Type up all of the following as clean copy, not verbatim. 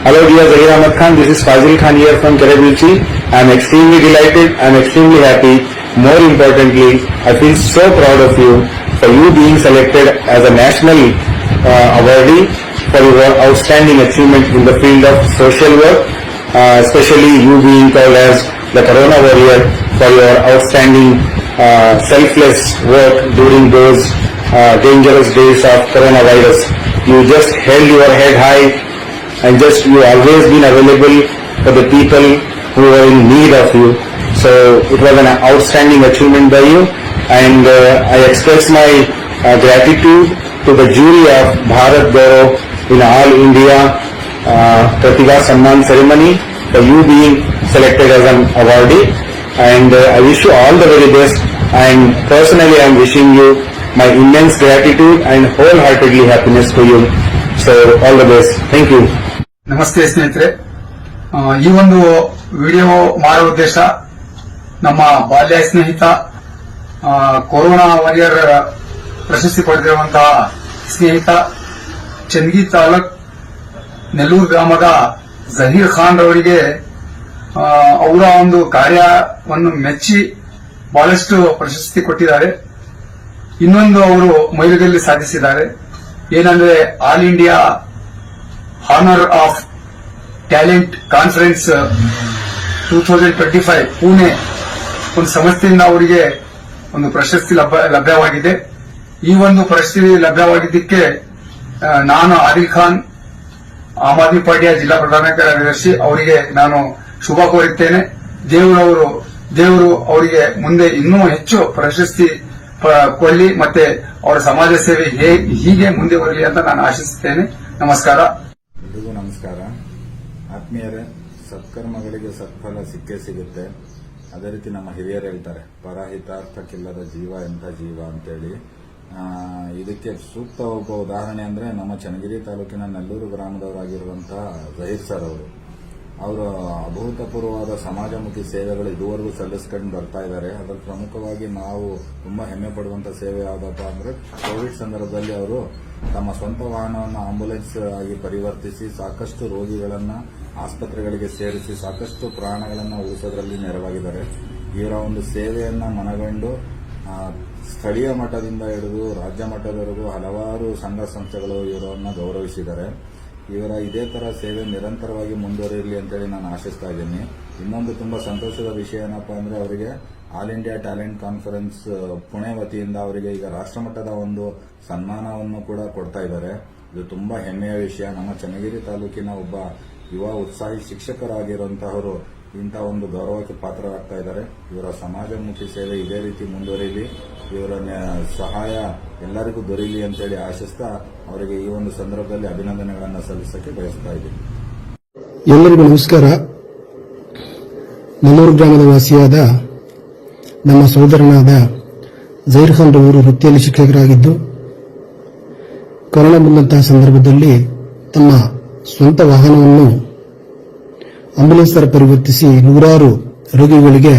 Hello dear Zahir Ahmad Khan, this is Fazil Khan here from Karabilchi. I am extremely delighted, I am extremely happy. More importantly, I feel so proud of you for you being selected as a national awardee for your outstanding achievement in the field of social work, especially you being called as the Corona Warrior for your outstanding selfless work during those dangerous days of coronavirus. You just held your head high and just you always been available for the people who were in need of you. So it was an outstanding achievement by you, and I express my gratitude to the jury of Bharat Gaurav in All India Pratibha Samman ceremony for you being selected as an awardee, and I wish you all the very best, and personally I am wishing you my immense gratitude and wholeheartedly happiness to you. So all the best. Thank you. ನಮಸ್ತೆ ಸ್ನೇಹಿತರೆ, ಈ ಒಂದು video ಮಾಡುವ ಉದ್ದೇಶ ನಮ್ಮ ಬಾಲ್ಯ ಸ್ನೇಹಿತ corona warrior ಪ್ರಶಸ್ತಿ ಪಡೆದಿರುವಂತಹ ಸ್ನೇಹಿತ ಚನ್ನಗಿ ತಾಲೂಕ್ ನೆಲ್ಲೂರು ಗ್ರಾಮದ ಜಹೀರ್ ಖಾನ್ ಅವರಿಗೆ ಅವರ ಒಂದು ಕಾರ್ಯವನ್ನು ಮೆಚ್ಚಿ ಬಹಳಷ್ಟು ಪ್ರಶಸ್ತಿ ಕೊಟ್ಟಿದ್ದಾರೆ. ಇನ್ನೊಂದು ಅವರು ಮೈಲುಗಲ್ಲು ಸಾಧಿಸಿದ್ದಾರೆ. ಏನಂದ್ರೆ all India honour of talent conference 2025 Pune ಒಂದು ಸಂಸ್ಥೆಯಿಂದ ಅವರಿಗೆ ಒಂದು ಪ್ರಶಸ್ತಿ ಲಭ್ಯವಾಗಿದೆ. ಈ ಒಂದು ಪ್ರಶಸ್ತಿ ಲಭ್ಯವಾಗಿದ್ದಕ್ಕೆ ನಾನು ಆದಿಲ್ ಖಾನ್ ಆಮ್ ಆದ್ಮಿ ಪಾರ್ಟಿಯ ಜಿಲ್ಲಾ ಪ್ರಧಾನ ಕಾರ್ಯದರ್ಶಿ ಅವರಿಗೆ ನಾನು ಶುಭ ಕೋರುತ್ತೇನೆ. ದೇವರು ಅವರಿಗೆ ಮುಂದೆ ಇನ್ನೂ ಹೆಚ್ಚು ಪ್ರಶಸ್ತಿ ಕೊಳ್ಳಿ ಮತ್ತೆ ಅವರ ಸಮಾಜ ಸೇವೆ ಹೀಗೆ ಮುಂದೆ ಬರಲಿ ಅಂತ ನಾನು ಆಶಿಸುತ್ತೇನೆ. ನಮಸ್ಕಾರ. ಎಲ್ರಿಗೂ ನಮಸ್ಕಾರ. ಆತ್ಮೀಯರೇ, ಸತ್ಕರ್ಮಗಳಿಗೆ ಸತ್ಫಲ ಸಿಕ್ಕೇ ಸಿಗುತ್ತೆ. ಅದೇ ರೀತಿ ನಮ್ಮ ಹಿರಿಯರು ಹೇಳ್ತಾರೆ, ಪರಹಿತಾರ್ಥಕ್ಕಿಲ್ಲದ ಜೀವ ಎಂಥ ಜೀವ ಅಂತೇಳಿ. ಇದಕ್ಕೆ ಸೂಕ್ತ ಒಬ್ಬ ಉದಾಹರಣೆ ಅಂದ್ರೆ ನಮ್ಮ ಚನ್ನಗಿರಿ ತಾಲೂಕಿನ ನೆಲ್ಲೂರು ಗ್ರಾಮದವರಾಗಿರುವಂತಹ ಜಹೀರ್ ಸರ್ ಅವರು ಅಭೂತಪೂರ್ವವಾದ ಸಮಾಜಮುಖಿ ಸೇವೆಗಳು ಇದುವರೆಗೂ ಸಲ್ಲಿಸ್ಕೊಂಡು ಬರ್ತಾ ಇದ್ದಾರೆ. ಅದರಲ್ಲಿ ಪ್ರಮುಖವಾಗಿ ನಾವು ತುಂಬಾ ಹೆಮ್ಮೆ ಪಡುವಂತಹ ಸೇವೆ ಯಾವುದಪ್ಪ ಅಂದ್ರೆ ಕೋವಿಡ್ ಸಂದರ್ಭದಲ್ಲಿ ಅವರು ತಮ್ಮ ಸ್ವಂತ ವಾಹನವನ್ನು ಆಂಬ್ಯುಲೆನ್ಸ್ ಆಗಿ ಪರಿವರ್ತಿಸಿ ಸಾಕಷ್ಟು ರೋಗಿಗಳನ್ನ ಆಸ್ಪತ್ರೆಗಳಿಗೆ ಸೇರಿಸಿ ಸಾಕಷ್ಟು ಪ್ರಾಣಗಳನ್ನು ಉಳಿಸೋದ್ರಲ್ಲಿ ನೆರವಾಗಿದ್ದಾರೆ. ಇವರ ಒಂದು ಸೇವೆಯನ್ನ ಮನಗಂಡು ಸ್ಥಳೀಯ ಮಟ್ಟದಿಂದ ಹಿಡಿದು ರಾಜ್ಯ ಮಟ್ಟದವರೆಗೂ ಹಲವಾರು ಸಂಘ ಸಂಸ್ಥೆಗಳು ಇವರನ್ನ ಗೌರವಿಸಿದ್ದಾರೆ. ಇವರ ಇದೇ ತರ ಸೇವೆ ನಿರಂತರವಾಗಿ ಮುಂದುವರಿಯಲಿ ಅಂತೇಳಿ ನಾನು ಆಶಿಸ್ತಾ ಇದ್ದೀನಿ. ಇನ್ನೊಂದು ತುಂಬಾ ಸಂತೋಷದ ವಿಷಯ ಏನಪ್ಪಾ ಅಂದ್ರೆ ಅವರಿಗೆ all India talent conference Pune ವತಿಯಿಂದ ಅವರಿಗೆ ಈಗ ರಾಷ್ಟ್ರಮಟ್ಟದ ಒಂದು ಸನ್ಮಾನವನ್ನು ಕೂಡ ಕೊಡ್ತಾ ಇದ್ದಾರೆ. ಇದು ತುಂಬಾ ಹೆಮ್ಮೆಯ ವಿಷಯ. ನಮ್ಮ ಚನ್ನಗಿರಿ ತಾಲೂಕಿನ ಒಬ್ಬ ಯುವ ಉತ್ಸಾಹಿ ಶಿಕ್ಷಕರಾಗಿರುವಂತಹವರು ಇಂಥ ಒಂದು ಗೌರವಕ್ಕೆ ಪಾತ್ರರಾಗ್ತಾ ಇದ್ದಾರೆ. ಇವರ ಸಮಾಜಮುಖಿ ಸೇವೆ ಇದೇ ರೀತಿ ಮುಂದುವರಿಯಲಿ, ಇವರ ಸಹಾಯ ಎಲ್ಲರಿಗೂ ದೊರೆಯಲಿ ಅಂತೇಳಿ ಆಶಿಸ್ತಾ ಅವರಿಗೆ ಈ ಒಂದು ಸಂದರ್ಭದಲ್ಲಿ ಅಭಿನಂದನೆಗಳನ್ನು ಸಲ್ಲಿಸಕ್ಕೆ ಬಯಸ್ತಾ ಇದ್ದೀನಿ. ಎಲ್ಲರಿಗೂ ನಮಸ್ಕಾರ. ನೆಲ್ಲೂರು ಗ್ರಾಮದ ವಾಸಿಯಾದ ನಮ್ಮ ಸಹೋದರನಾದ ಜಹೀರ್ ಖಾನ್ ರವರು ವೃತ್ತಿಯಲ್ಲಿ ಶಿಕ್ಷಕರಾಗಿದ್ದು, ಕೊರೋನಾ ಬಂದಂತಹ ಸಂದರ್ಭದಲ್ಲಿ ತಮ್ಮ ಸ್ವಂತ ವಾಹನವನ್ನು ಆಂಬ್ಯುಲೆನ್ಸ್ ತರ ಪರಿವರ್ತಿಸಿ ನೂರಾರು ರೋಗಿಗಳಿಗೆ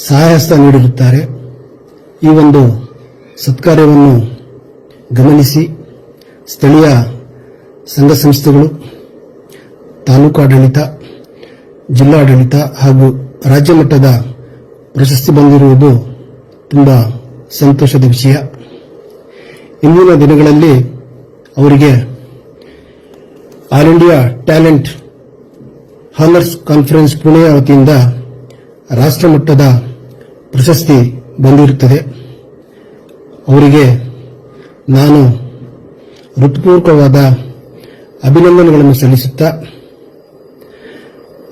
ಸಹಾಯಹಸ್ತ ನೀಡಿರುತ್ತಾರೆ. ಈ ಒಂದು ಸತ್ಕಾರ್ಯವನ್ನು ಗಮನಿಸಿ ಸ್ಥಳೀಯ ಸಂಘ ಸಂಸ್ಥೆಗಳು, ತಾಲೂಕು ಆಡಳಿತ, ಜಿಲ್ಲಾಡಳಿತ ಹಾಗೂ ರಾಜ್ಯ ಮಟ್ಟದ ಪ್ರಶಸ್ತಿ ಬಂದಿರುವುದು ತುಂಬಾ ಸಂತೋಷದ ವಿಷಯ. ಇಂದಿನ ದಿನಗಳಲ್ಲಿ ಅವರಿಗೆ all India talent honours conference ಪುಣೆಯ ವತಿಯಿಂದ ರಾಷ್ಟ್ರಮಟ್ಟದ ಪ್ರಶಸ್ತಿ ಬಂದಿರುತ್ತದೆ. ಅವರಿಗೆ ನಾನು ಹೃತ್ಪೂರ್ವಕವಾದ ಅಭಿನಂದನೆಗಳನ್ನು ಸಲ್ಲಿಸುತ್ತಾ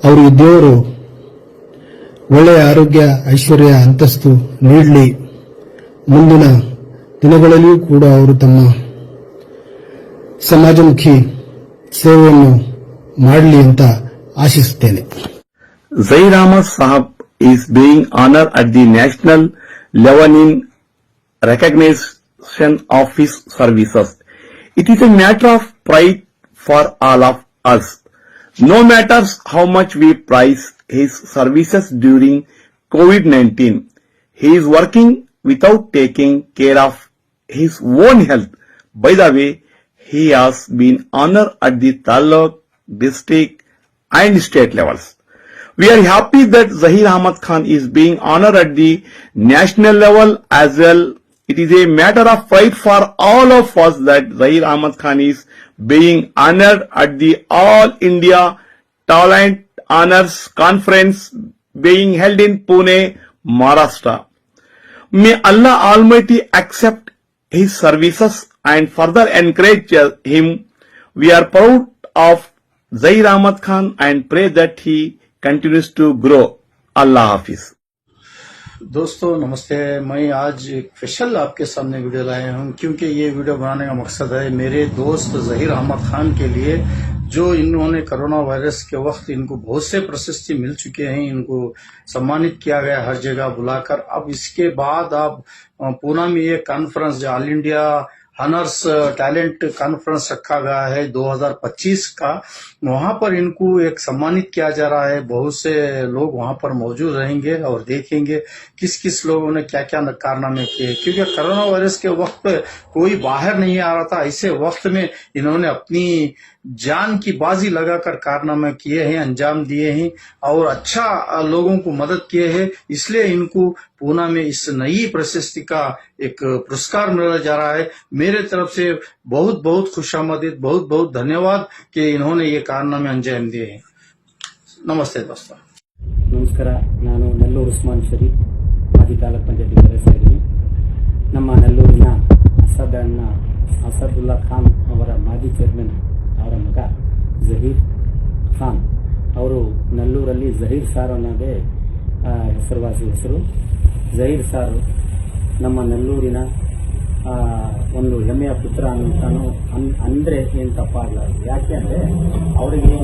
ಅವರಿಗೆ ದೇವರು ಒಳ್ಳೆಯ ಆರೋಗ್ಯ, ಐಶ್ವರ್ಯ, ಅಂತಸ್ತು ನೀಡಲಿ. ಮುಂದಿನ ದಿನಗಳಲ್ಲಿಯೂ ಕೂಡ ಅವರು ತಮ್ಮ ಸಮಾಜಮುಖಿ ಸೇವೆಯನ್ನು ಮಾಡಲಿ ಅಂತ ಆಶಿಸುತ್ತೇನೆ. Zahir Ahmad Sahab is being honored at the national level in recognition of his services. It is a matter of pride for all of us. No matter how much we prize his services during COVID-19, he is working without taking care of his own health. By the way, he has been honored at the Taluk district and state levels. We are happy that Zahir Ahmad Khan is being honored at the national level as well. It is a matter of pride for all of us that Zahir Ahmad Khan is being honored at the All India Talent Honors Conference being held in Pune, Maharashtra. May Allah Almighty accept his services and further encourage him. We are proud of Zahir Ahmad Khan and pray that he continues to grow. Allah Hafiz. दोस्तों नमस्ते। मैं आज एक special आपके सामने video लाया हूं क्योंकि ये वीडियो बनाने का मकसद है मेरे दोस्त ज़हीर अहमद खान के लिए, जो इन्होंने कोरोना वायरस के वक्त इनको बहुत से प्रशस्ति मिल चुके हैं, इनको सम्मानित किया गया हर जगह बुलाकर। अब इसके बाद अब पूना में ये conference all India honours talent conference रखा गया है 2025 का, वहां पर इनको एक सम्मानित किया जा रहा है। बहुत से लोग वहां पर मौजूद रहेंगे और देखेंगे किस किस लोगों ने क्या क्या कारनामे किए, क्योंकि कोरोना वायरस के वक्त पे कोई बाहर नहीं आ रहा था। ऐसे वक्त में इन्होंने अपनी जान की बाजी लगाकर कारनामे किए हैं, अंजाम दिए हैं और अच्छा लोगों को मदद किए हैं। इसलिए इनको पूना में इस नई प्रशस्ति का एक पुरस्कार मिला जा रहा है। मेरे तरफ से बहुत बहुत खुशामदीद, बहुत बहुत धन्यवाद कि इन्होंने ये कारनामे अंजाम दिए हैं। नमस्ते दोस्तों। ನಮಸ್ಕಾರ, ನಾನು ನೆಲ್ಲೂರು ಉಸ್ಮಾನ್ ಶರೀಫ್, ಮಾಜಿ ತಾಲೂಕ್ ಪಂಚಾಯತಿ ಸದಸ್ಯರಿದ್ದೀನಿ. ನಮ್ಮ ನೆಲ್ಲೂರಿನ ಅಸದುಲ್ಲಾ ಖಾನ್ ಅವರ ಮಾಜಿ ಚೇರ್ಮನ್ ಅವರ ಮಗ ಜಹೀರ್ ಖಾನ್ ಅವರು ನೆಲ್ಲೂರಲ್ಲಿ ಜಹೀರ್ ಸಾರ್ ಅನ್ನೋದೇ ಹೆಸರುವಾಸಿ ಹೆಸರು. ಜಹೀರ್ ಸಾರ್ ನಮ್ಮ ನೆಲ್ಲೂರಿನ ಒಂದು ಹೆಮ್ಮೆಯ ಪುತ್ರ ಅಂತಾನು ಅಂದ್ರೆ ಏನು ತಪ್ಪಾಗಲಾರದು. ಯಾಕೆ ಅಂದ್ರೆ ಅವರಿಗೆ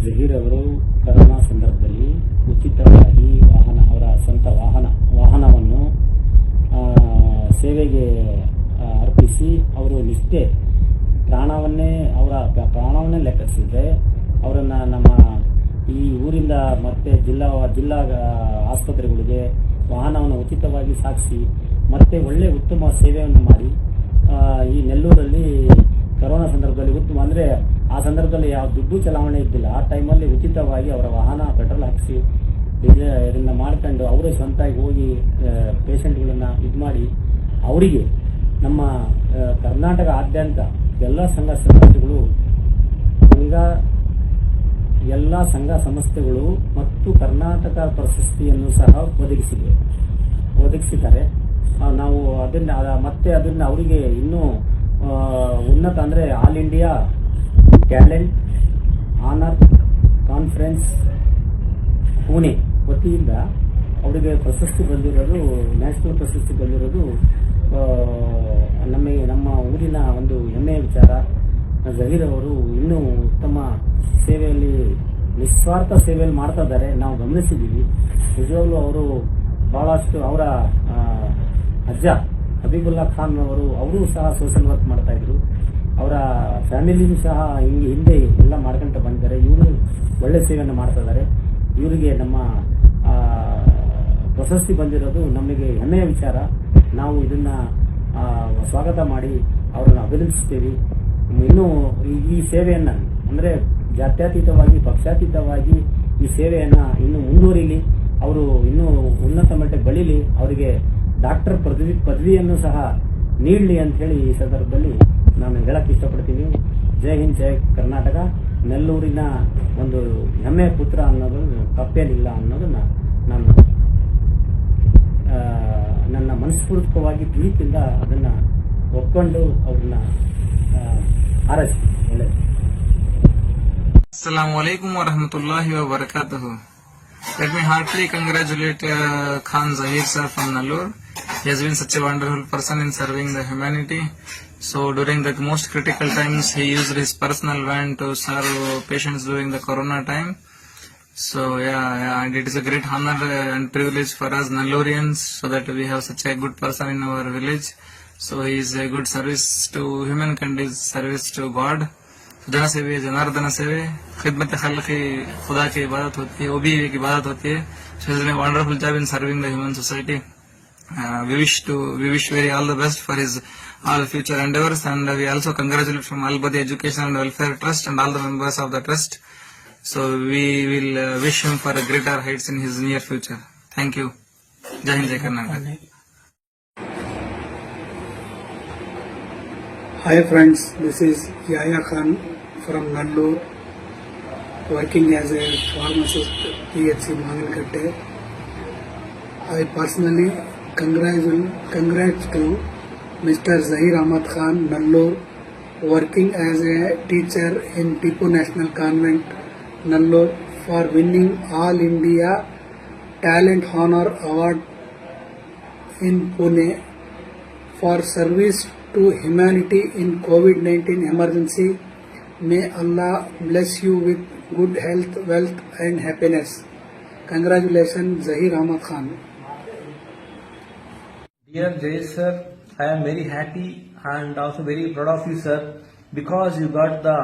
ಜಹೀರ್ ಅವರು ಕರೋನಾ ಸಂದರ್ಭದಲ್ಲಿ ಉಚಿತವಾಗಿ ಅವರ ಸ್ವಂತ ವಾಹನವನ್ನು ಸೇವೆಗೆ ಅರ್ಪಿಸಿ ಅವರು ನಿಷ್ಠೆ ಪ್ರಾಣವನ್ನೇ ಲೆಕ್ಕಿಸಿದ್ರೆ ಅವರನ್ನ ನಮ್ಮ ಈ ಊರಿಂದ ಮತ್ತೆ ಜಿಲ್ಲಾ ಆಸ್ಪತ್ರೆಗಳಿಗೆ ವಾಹನವನ್ನು ಉಚಿತವಾಗಿ ಸಾಗಿಸಿ ಮತ್ತೆ ಒಳ್ಳೆ ಉತ್ತಮ ಸೇವೆಯನ್ನು ಮಾಡಿ ಈ ನೆಲ್ಲೂರಲ್ಲಿ ಕರೋನಾ ಸಂದರ್ಭದಲ್ಲಿ ಉತ್ತಮ ಅಂದ್ರೆ ಆ ಸಂದರ್ಭದಲ್ಲಿ ಯಾವ ದುಡ್ಡು ಚಲಾವಣೆ ಇದ್ದಿಲ್ಲ. ಆ ಟೈಮಲ್ಲಿ ಉಚಿತವಾಗಿ ಅವರ ವಾಹನ ಪೆಟ್ರೋಲ್ ಹಾಕಿಸಿ ಇದನ್ನ ಮಾಡ್ಕೊಂಡು ಅವರೇ ಸ್ವಂತಾಗಿ ಹೋಗಿ ಪೇಷಂಟ್ಗಳನ್ನ ಇದು ಮಾಡಿ ಅವರಿಗೆ ನಮ್ಮ ಕರ್ನಾಟಕ ಆದ್ಯಂತ ಎಲ್ಲ ಸಂಘ ಸಂಸ್ಥೆಗಳು ಮತ್ತು ಕರ್ನಾಟಕ ಪ್ರಶಸ್ತಿಯನ್ನು ಸಹ ಒದಗಿಸಿದ್ದಾರೆ. ನಾವು ಅದನ್ನ ಅವರಿಗೆ ಇನ್ನೂ ಉನ್ನತ ಅಂದ್ರೆ all India talent honour conference Pune ವತಿಯಿಂದ ಅವರಿಗೆ ಪ್ರಶಸ್ತಿ ಬಂದಿರೋದು, ನ್ಯಾಷನಲ್ ಪ್ರಶಸ್ತಿ ಬಂದಿರೋದು ನಮ್ಮ ಊರಿನ ಒಂದು ಹೆಮ್ಮೆಯ ವಿಚಾರ. ಜಹೀರ್ ಅವರು ಇನ್ನೂ ಉತ್ತಮ ಸೇವೆಯಲ್ಲಿ ನಿಸ್ವಾರ್ಥ ಸೇವೆಯಲ್ಲಿ ಮಾಡ್ತಾ ಇದ್ದಾರೆ, ನಾವು ಗಮನಿಸಿದ್ದೀವಿ. ನಿಜವಾಗ್ಲೂ ಅವರು ಬಹಳಷ್ಟು ಅವರ ಅಜ್ಜ ಹಬೀಬುಲ್ಲಾ ಖಾನ್ ಅವರು ಸಹ ಸೋಷಿಯಲ್ ವರ್ಕ್ ಮಾಡ್ತಾ ಇದ್ರು. ಅವರ ಫ್ಯಾಮಿಲಿಯೂ ಸಹ ಹಿಂದೆ ಎಲ್ಲ ಮಾಡ್ಕೊಂತ ಬಂದಿದ್ದಾರೆ. ಇವರು ಒಳ್ಳೆ ಸೇವೆಯನ್ನು ಮಾಡ್ತಾ ಇದ್ದಾರೆ. ಇವರಿಗೆ ನಮ್ಮ ಪ್ರಶಸ್ತಿ ಬಂದಿರೋದು ನಮಗೆ ಹೆಮ್ಮೆಯ ವಿಚಾರ. ನಾವು ಇದನ್ನ ಸ್ವಾಗತ ಮಾಡಿ ಅವರನ್ನು ಅಭಿನಂದಿಸ್ತೇವೆ. ಇನ್ನೂ ಈ ಸೇವೆಯನ್ನ ಅಂದ್ರೆ ಜಾತ್ಯತೀತವಾಗಿ ಪಕ್ಷಾತೀತವಾಗಿ ಈ ಸೇವೆಯನ್ನ ಇನ್ನು ಮುಂದುವರಿಲಿ, ಅವರು ಇನ್ನೂ ಉನ್ನತ ಮಟ್ಟಕ್ಕೆ ಬೆಳೀಲಿ, ಅವರಿಗೆ ಡಾಕ್ಟರ್ ಪದವಿಯನ್ನು ಸಹ ನೀಡಲಿ ಅಂತ ಹೇಳಿ ಈ ಸಂದರ್ಭದಲ್ಲಿ ನಾನು ಹೇಳಕ್ ಇಷ್ಟಪಡ್ತೀನಿ. ಜೈ ಹಿಂದ್, ಜೈ ಕರ್ನಾಟಕ. ನೆಲ್ಲೂರಿನ ಒಂದು ಹೆಮ್ಮೆಯ ಪುತ್ರ ಅನ್ನೋದು ತಪ್ಪೇನಿಲ್ಲ ಅನ್ನೋದನ್ನ ನಾನು ನನ್ನ ಮನಸ್ಫೂರ್ತಿಕವಾಗಿ ಪ್ರೀತಿಯಿಂದ ಅದನ್ನ ಒಪ್ಕೊಂಡು ಅವ್ರನ್ನ ಹಾರೈಸ್ತೀನಿ. ಒಳ್ಳೆಯದು. Assalamu alaikum wa rahmatullahi wa barakatuh. Let me heartily congratulate Khan Zahir sir from Nellore. He has been such a wonderful person in serving the humanity. So during the most critical times, he used his personal van to serve patients during the corona time. So and it is a great honor and privilege for us Nelloreans, so that we have such a good person in our village. So he is a good service to humankind, is service to God. जन सेवे जनार्दन सेवे खिदमत खल्क़ी खुदा की इबादत होती है, वो भी एक इबादत होती है. So he is doing a wonderful job in serving the human society. We wish very all the best for his all future endeavors, and we also congratulate from Al Badi Education and Welfare Trust and all the members of the trust. So we will wish him for a greater heights in his near future. Thank you. Jai Hind, Jai Karnataka. Hi friends, this is Yahya Khan from Nallur, working as a pharmacist PHC Magalkatte. I personally congrats to Mr. Zahir Ahmad Khan, Nallur, working as a teacher in Tipu National Convent, Nallur, for winning All India Talent Honor Award in Pune for service to humanity in COVID-19 emergency. May Allah bless you with good health, wealth and happiness. Congratulations, Zahir Ahmad Khan. Dear Jay sir, I am very happy and also very proud of you sir, because you got the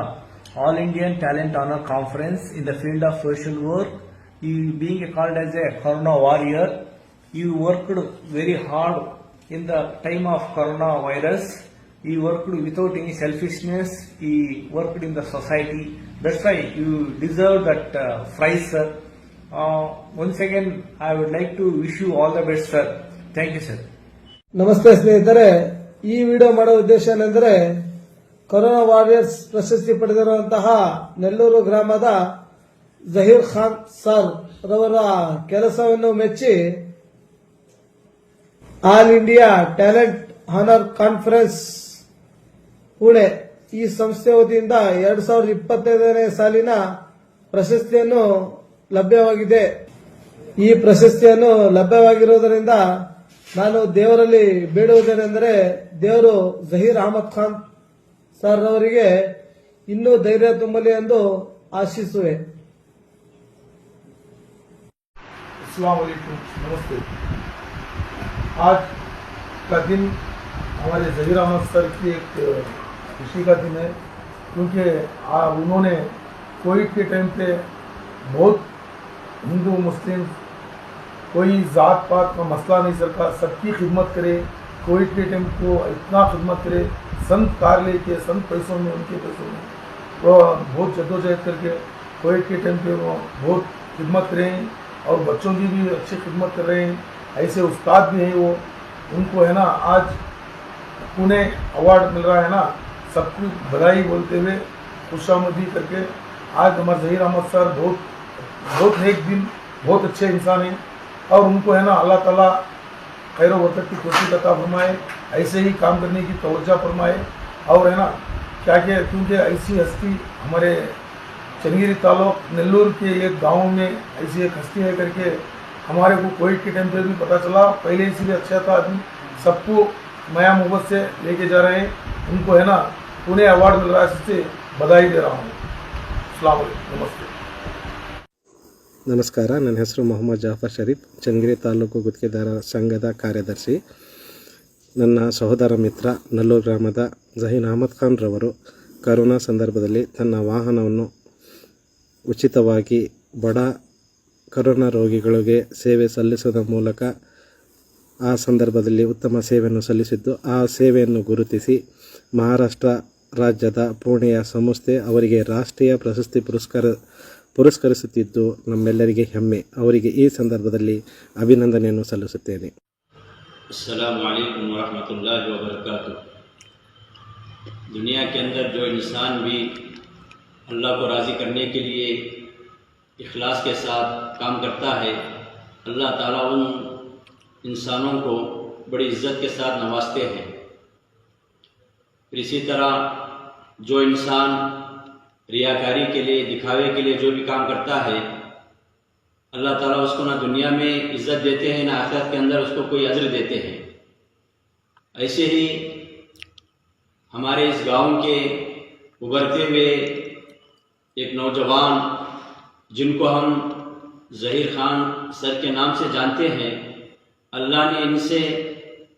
All Indian Talent Honor Conference in the field of social work. You being called as a Corona warrior, you worked very hard in the time of coronavirus. You worked without any selfishness. You worked in the society. That's why you deserve that prize sir. Once again, I would like to wish you all the best sir. Thank you sir. ನಮಸ್ತೆ ಸ್ನೇಹಿತರೆ, ಈ video ಮಾಡೋ ಉದ್ದೇಶ ಏನೆಂದರೆ corona warriors ಪ್ರಶಸ್ತಿ ಪಡೆದಿರುವಂತಹ ನೆಲ್ಲೂರು ಗ್ರಾಮದ Zaheer Khan sir ರವರ ಕೆಲಸವನ್ನು ಮೆಚ್ಚಿ all India talent honour conference Pune ಈ ಸಂಸ್ಥೆ ವತಿಯಿಂದ 2025ನೇ ಸಾಲಿನ ಪ್ರಶಸ್ತಿಯನ್ನು ಲಭ್ಯವಾಗಿದೆ. ಈ ಪ್ರಶಸ್ತಿಯನ್ನು ಲಭ್ಯವಾಗಿರುವುದರಿಂದ ನಾನು ದೇವರಲ್ಲಿ ಬೇಡುವುದೇನೆಂದರೆ, ದೇವರು ಜಹೀರ್ ಅಹಮದ್ ಖಾನ್ ಸರ್ ಅವರಿಗೆ ಇನ್ನೂ ಧೈರ್ಯ ತುಂಬಲಿ ಎಂದು ಆಶಿಸುವೆ. अस्सलाम वालेकुम, नमस्ते। आज का दिन हमारे जहीर अहमद सर की एक खुशी का दिन है, क्योंकि उन्होंने कोविड के टाइम पे बहुत हिंदू मुस्लिम कोई जात पात का मसला नहीं सरका, सबकी खिदमत करे। कोविड के टाइम को इतना खिदमत करे, संत कार लेके संत पैसों में उनके पैसों में वो बहुत जद्दोजहद करके कोविड के टाइम पे वो बहुत खिदमत कर रहे हैं और बच्चों की भी अच्छी खिदमत कर रहे हैं। ऐसे उस्ताद भी हैं वो, उनको है ना आज पुणे अवार्ड मिल रहा है ना, सबको बधाई बोलते हुए खुशामदी करके आज हमारे जहीर अहमद सर बहुत नेक दिन, बहुत अच्छे इंसान हैं और उनको है ना अल्लाह ताला खैर बरकत की तौफीक अता फरमाए, ऐसे ही काम करने की तवज्जो फरमाए। और है ना क्या कि क्योंकि ऐसी हस्ती हमारे चंगेरी तालुक नेल्लूर के एक गांव में ऐसी एक हस्ती है करके हमारे को कोविड के टाइम पे भी पता चला। पहले इसीलिए अच्छा था आदमी, सबको नया मोहब्बत से लेके जा रहे हैं। उनको है ना पुणे अवार्ड मिल रहा है, इससे बधाई दे रहा हूँ। अस्सलाम वालेकुम, नमस्ते। ನಮಸ್ಕಾರ, ನನ್ನ ಹೆಸರು ಮೊಹಮ್ಮದ್ ಜಾಫರ್ ಶರೀಫ್, ಚನ್ನಗಿರಿ ತಾಲೂಕು ಗುತ್ತಿಗೆದಾರ ಸಂಘದ ಕಾರ್ಯದರ್ಶಿ. ನನ್ನ ಸಹೋದರ ಮಿತ್ರ ನಲ್ಲೂರು ಗ್ರಾಮದ ಜಹೀರ್ ಅಹಮದ್ ಖಾನ್ ರವರು ಕರೋನಾ ಸಂದರ್ಭದಲ್ಲಿ ತನ್ನ ವಾಹನವನ್ನು ಉಚಿತವಾಗಿ ಬಡ ಕರೋನಾ ರೋಗಿಗಳಿಗೆ ಸೇವೆ ಸಲ್ಲಿಸುವುದರ ಮೂಲಕ ಆ ಸಂದರ್ಭದಲ್ಲಿ ಉತ್ತಮ ಸೇವೆಯನ್ನು ಸಲ್ಲಿಸಿದ್ದು, ಆ ಸೇವೆಯನ್ನು ಗುರುತಿಸಿ ಮಹಾರಾಷ್ಟ್ರ ರಾಜ್ಯದ ಪುಣೆಯ ಸಂಸ್ಥೆ ಅವರಿಗೆ ರಾಷ್ಟ್ರೀಯ ಪ್ರಶಸ್ತಿ ಪುರಸ್ಕರಿಸುತ್ತಿದ್ದು ನಮ್ಮೆಲ್ಲರಿಗೆ ಹೆಮ್ಮೆ. ಅವರಿಗೆ ಈ ಸಂದರ್ಭದಲ್ಲಿ ಅಭಿನಂದನೆಯನ್ನು ಸಲ್ಲಿಸುತ್ತೇನೆ. अस्सलामु अलैकुम वरहमतुल्लाहि वबरकातुह। दुनिया के अंदर जो इंसान भी अल्लाह को राज़ी करने के लिए इखलास के साथ काम करता है, अल्लाह ताला उन इंसानों को बड़ी इज़्ज़त के साथ नवाजते हैं। फिर इसी तरह जो इंसान रियाकारी के लिए, दिखावे के लिए जो भी काम करता है, अल्लाह ताला उसको ना दुनिया में इज़्ज़त देते हैं, ना आखिरत के अंदर उसको कोई अजर देते हैं। ऐसे ही हमारे इस गांव के उभरते हुए एक नौजवान जिनको हम जहीर खान सर के नाम से जानते हैं, अल्लाह ने इनसे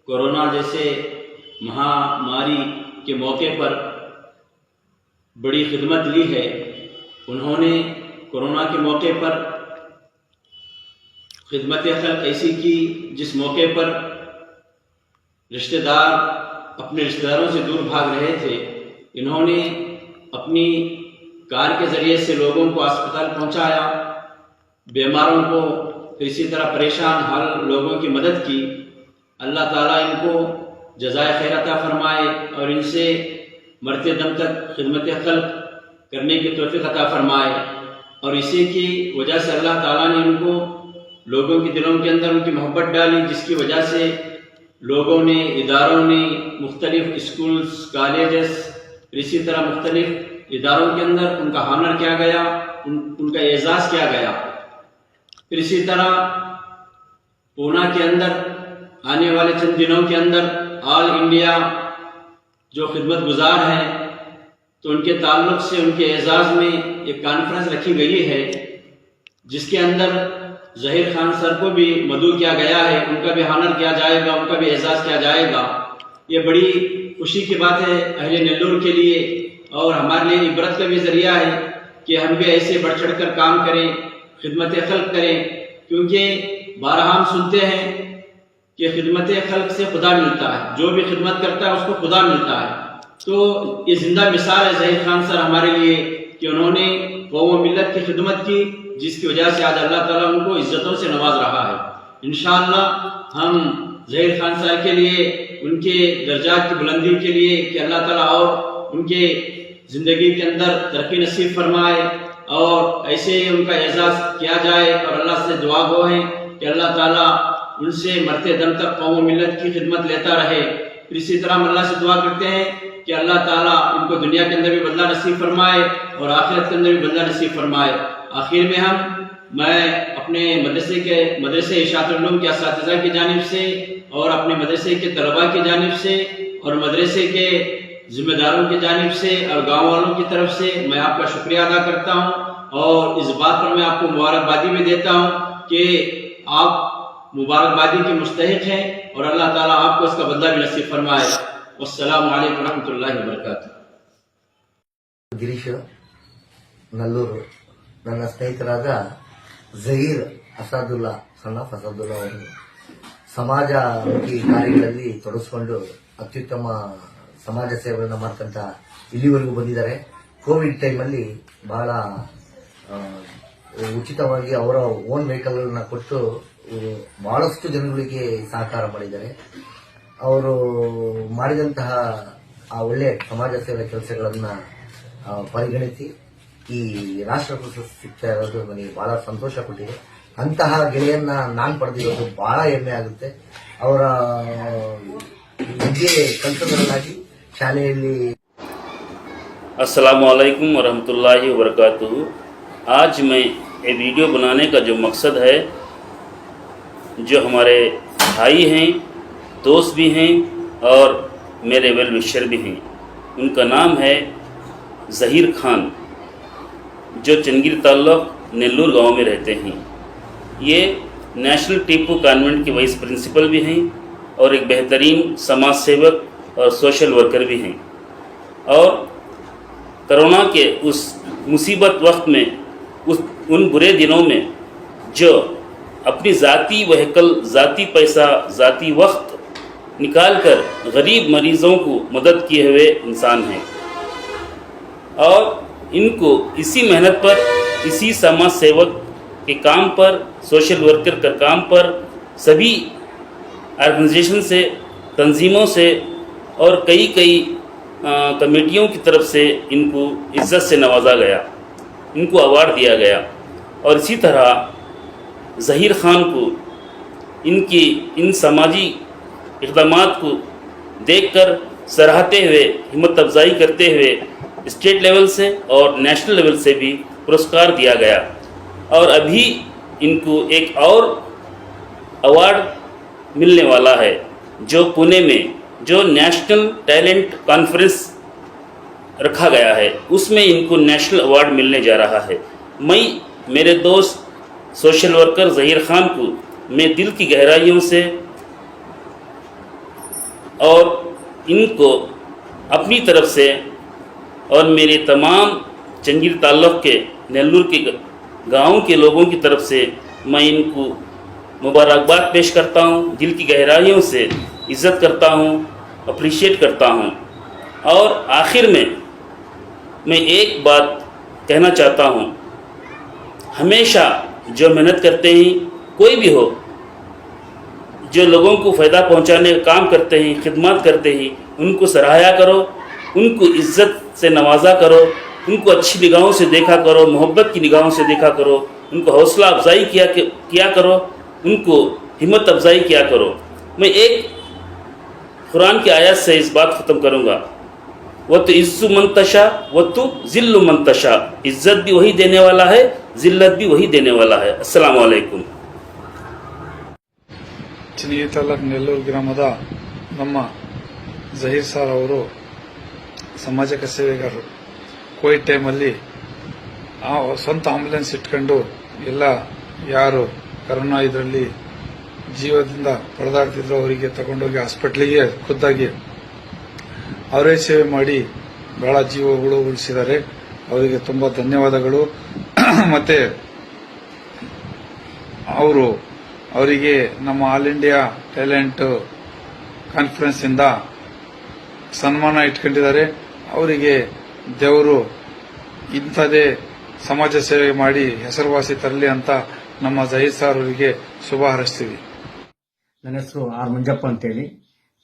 कोरोना जैसे महामारी के मौके पर बड़ी खिदमत ली है। उन्होंने कोरोना के मौके पर खिदमत खल्क ऐसी की जिस मौके पर रिश्तेदार अपने रिश्तेदारों से दूर भाग रहे थे, इन्होंने अपनी कार के ज़रिए से लोगों को अस्पताल पहुंचाया, बीमारों को, फिर इसी तरह परेशान हाल लोगों की मदद की। अल्लाह ताला इनको जज़ाए खैर अता फरमाए और इनसे मरते दम तक खिदमत खल्क करने की तौफीक अता फरमाए। और इसी की वजह से अल्लाह ताला ने इनको लोगों के दिलों के अंदर उनकी मोहब्बत डाली, जिसकी वजह से लोगों ने, इदारों ने, मुख्तलिफ स्कूल्स, कॉलेजेस, इसी तरह मुख्तलिफ इदारों के अंदर उनका हानर किया गया, उनका एजाज़ किया गया। फिर इसी तरह पूना के अंदर आने वाले चंद दिनों के अंदर ऑल इंडिया जो खिदमत गुजार हैं, तो उनके ताल्लुक से उनके एजाज़ में एक कॉन्फ्रेंस रखी गई है, जिसके अंदर ज़हीर खान सर को भी मदऊ किया गया है, उनका भी हानर किया जाएगा, उनका भी एजाज़ किया जाएगा। ये बड़ी खुशी की बात है अहले नेल्लोर के लिए और हमारे लिए इबरत का भी ज़रिया है कि हम भी ऐसे बढ़ चढ़ कर काम करें, खिदमत खल्क करें, क्योंकि बारहा हम सुनते हैं कि खिदमत खल्क से खुदा मिलता है, जो भी खिदमत करता है उसको खुदा मिलता है। तो ये जिंदा मिसाल है ज़हीर खान सर हमारे लिए कि उन्होंने कौम व मिल्लत की खिदमत की, जिसकी वजह से आज अल्लाह ताला उनको इज्जतों से नवाज रहा है। इंशाअल्लाह हम ज़हीर खान सर के लिए, उनके दर्जात की बुलंदी के लिए कि अल्लाह ताला और उनके ज़िंदगी के अंदर तरक्की नसीब फरमाए और ऐसे ही उनका एजाज़ किया जाए। और अल्लाह से दुआ गो है कि अल्लाह ताला उनसे मरते दम तक कौम व मिल्लत की खिदमत लेता रहे। फिर इसी तरह हम अल्लाह से दुआ करते हैं कि अल्लाह ताला इनको दुनिया के अंदर भी बदला नसीब फरमाए और आखिरत के अंदर भी बदला नसीब फरमाए। आखिर में मैं अपने मदरसे इशाअतुल उलूम के असातिज़ा की जानिब से और अपने मदरसे के तलबा की जानिब से और मदरसे के जिम्मेदारों की जानिब से और गाँव वालों की तरफ से मैं आपका शुक्रिया अदा करता हूँ और इस बात पर मैं आपको मुबारकबादी भी देता हूँ कि आप मुबारकबादी के मुस्तहिक हैं और अल्लाह ताला आपको इसका बदला भी नसीब फरमाए। वस्सलामु अलैकुम रहमतुल्लाहि व बरकातुहू। ಗಿರೀಶ್ ನಲ್ಲೂರು, ನನ್ನ ಸ್ನೇಹಿತರಾದ ಝಹೀರ್ ಅಸಾದುಲ್ಲಾ, ಸಣ್ಣ ಅಸಾದುಲ್ಲಾ ಅವರು ಸಮಾಜಮುಖಿ ಕಾರ್ಯಗಳಲ್ಲಿ ತೊಡಗಿಸಿಕೊಂಡು ಅತ್ಯುತ್ತಮ ಸಮಾಜ ಸೇವೆಯನ್ನು ಮಾಡ್ಕೊಂತ ಇಲ್ಲಿವರೆಗೂ ಬಂದಿದ್ದಾರೆ. ಕೋವಿಡ್ ಟೈಮಲ್ಲಿ ಬಹಳ ಉಚಿತವಾಗಿ ಅವರ ಓನ್ ವೆಹಿಕಲ್ಗಳನ್ನ ಕೊಟ್ಟು ಬಹಳಷ್ಟು ಜನಗಳಿಗೆ ಸಹಕಾರ ಮಾಡಿದ್ದಾರೆ. ಅವರು ಮಾಡಿದಂತಹ ಆ ಒಳ್ಳೆಯ ಸಮಾಜ ಸೇವೆ ಕೆಲಸಗಳನ್ನ ಪರಿಗಣಿಸಿ ಈ ರಾಷ್ಟ್ರ ಪ್ರಶಸ್ತಿ ಸಿಗ್ತಾ ಇರೋದು ನನಗೆ ಬಹಳ ಸಂತೋಷ ಕೊಟ್ಟಿದೆ. ಅಂತಹ ಗೆಳೆಯನ್ನ ನಾನು ಪಡೆದಿರೋದು ಬಹಳ ಹೆಮ್ಮೆ ಆಗುತ್ತೆ. ಅವರ ವಿದ್ಯೆ ಕಲಿಸೋದನ್ನಾಗಿ ಶಾಲೆಯಲ್ಲಿ. अस्सलामु अलैकुम वरहमतुल्लाहि वबरकातुहू। आज मैं ये वीडियो बनाने का जो मकसद है, जो हमारे भाई हैं, दोस्त भी हैं और मेरे वेल विशर भी हैं, उनका नाम है ज़हीर खान, जो चंगीर ताल्लुक नेल्लूर गांव में रहते हैं। ये नेशनल टीपू कॉन्वेंट के वाइस प्रिंसिपल भी हैं और एक बेहतरीन समाज सेवक और सोशल वर्कर भी हैं। और कोरोना के उस मुसीबत वक्त में, उन बुरे दिनों में जो अपनी ज़ाती व्हीकल, ज़ाती पैसा, ज़ाती वक्त निकाल कर गरीब मरीज़ों को मदद किए हुए इंसान हैं। और इनको इसी मेहनत पर, इसी समाज सेवक के काम पर, सोशल वर्कर के काम पर सभी ऑर्गेनाइजेशन से, तंजीमों से और कई कमेटियों की तरफ से इनको इज़्ज़त से नवाजा गया, इनको अवार्ड दिया गया। और इसी तरह ज़हीर खान को इनकी इन समाजी इक़दामात को देखकर सराहते हुए, हिम्मत अफजाई करते हुए स्टेट लेवल से और नेशनल लेवल से भी पुरस्कार दिया गया। और अभी इनको एक और अवार्ड मिलने वाला है, जो पुणे में जो नेशनल टैलेंट कॉन्फ्रेंस रखा गया है, उसमें इनको नेशनल अवार्ड मिलने जा रहा है। मैं मेरे दोस्त सोशल वर्कर ज़हीर खान को मैं दिल की गहराइयों से और इनको अपनी तरफ से और मेरे तमाम चंगीर ताल्लुक़ के नेल्लूर के गाँव के लोगों की तरफ से मैं इनको मुबारकबाद पेश करता हूँ, दिल की गहराइयों से इज़्ज़त करता हूँ अप्रिशिएट करता हूँ। और आखिर में मैं एक बात कहना चाहता हूँ, हमेशा जो मेहनत करते हैं, कोई भी हो, जो लोगों को फ़ायदा पहुंचाने का काम करते हैं, खिदमत करते हैं, उनको सराहा करो, उनको इज़्ज़त से नवाजा करो, उनको अच्छी निगाहों से देखा करो, मोहब्बत की निगाहों से देखा करो, उनको हौसला अफजाई किया करो, उनको हिम्मत अफजाई किया करो। मैं एक कुरान की आयत से इस बात ख़त्म करूँगा, वह तो इज़्ज़ु मंतशा वह तो ज़िल्लु मंतशा, इज़्ज़त भी वही देने वाला है, ज़िल्लत भी वही देने वाला है। अस्सलामु अलैकुम। ಚಿನಿಗೆ ತಾಲೂಕು ನೆಲ್ಲೂರು ಗ್ರಾಮದ ನಮ್ಮ ಜಹೀರ್ ಸಾರ್ ಅವರು ಸಮಾಜಕ ಸೇವೆಗಾರರು. ಕೋವಿಡ್ ಟೈಮಲ್ಲಿ ಸ್ವಂತ ಆಂಬುಲೆನ್ಸ್ ಇಟ್ಕೊಂಡು ಎಲ್ಲ ಯಾರು ಕರೋನಾ ಇದರಲ್ಲಿ ಜೀವದಿಂದ ಪರದಾಡ್ತಿದ್ರು ಅವರಿಗೆ ತಗೊಂಡೋಗಿ ಹಾಸ್ಪಿಟ್ಲಿಗೆ ಖುದ್ದಾಗಿ ಅವರೇ ಸೇವೆ ಮಾಡಿ ಬಹಳ ಜೀವಗಳು ಉಳಿಸಿದ್ದಾರೆ. ಅವರಿಗೆ ತುಂಬಾ ಧನ್ಯವಾದಗಳು. ಮತ್ತೆ ಅವರಿಗೆ ನಮ್ಮ ಆಲ್ ಇಂಡಿಯಾ ಟ್ಯಾಲೆಂಟ್ ಕಾನ್ಫರೆನ್ಸ್ ಇಂದ ಸನ್ಮಾನ ಇಟ್ಕೊಂಡಿದ್ದಾರೆ. ಅವರಿಗೆ ದೇವರು ಇಂಥದೇ ಸಮಾಜ ಸೇವೆ ಮಾಡಿ ಹೆಸರುವಾಸಿ ತರಲಿ ಅಂತ ನಮ್ಮ ಜಹೀರ್ ಸಾರ್ ಅವರಿಗೆ ಶುಭ ಹಾರೈಸ್ತೀವಿ. ನನ್ನ ಹೆಸರು ಆರ್ ಮಂಜಪ್ಪ ಅಂತೇಳಿ,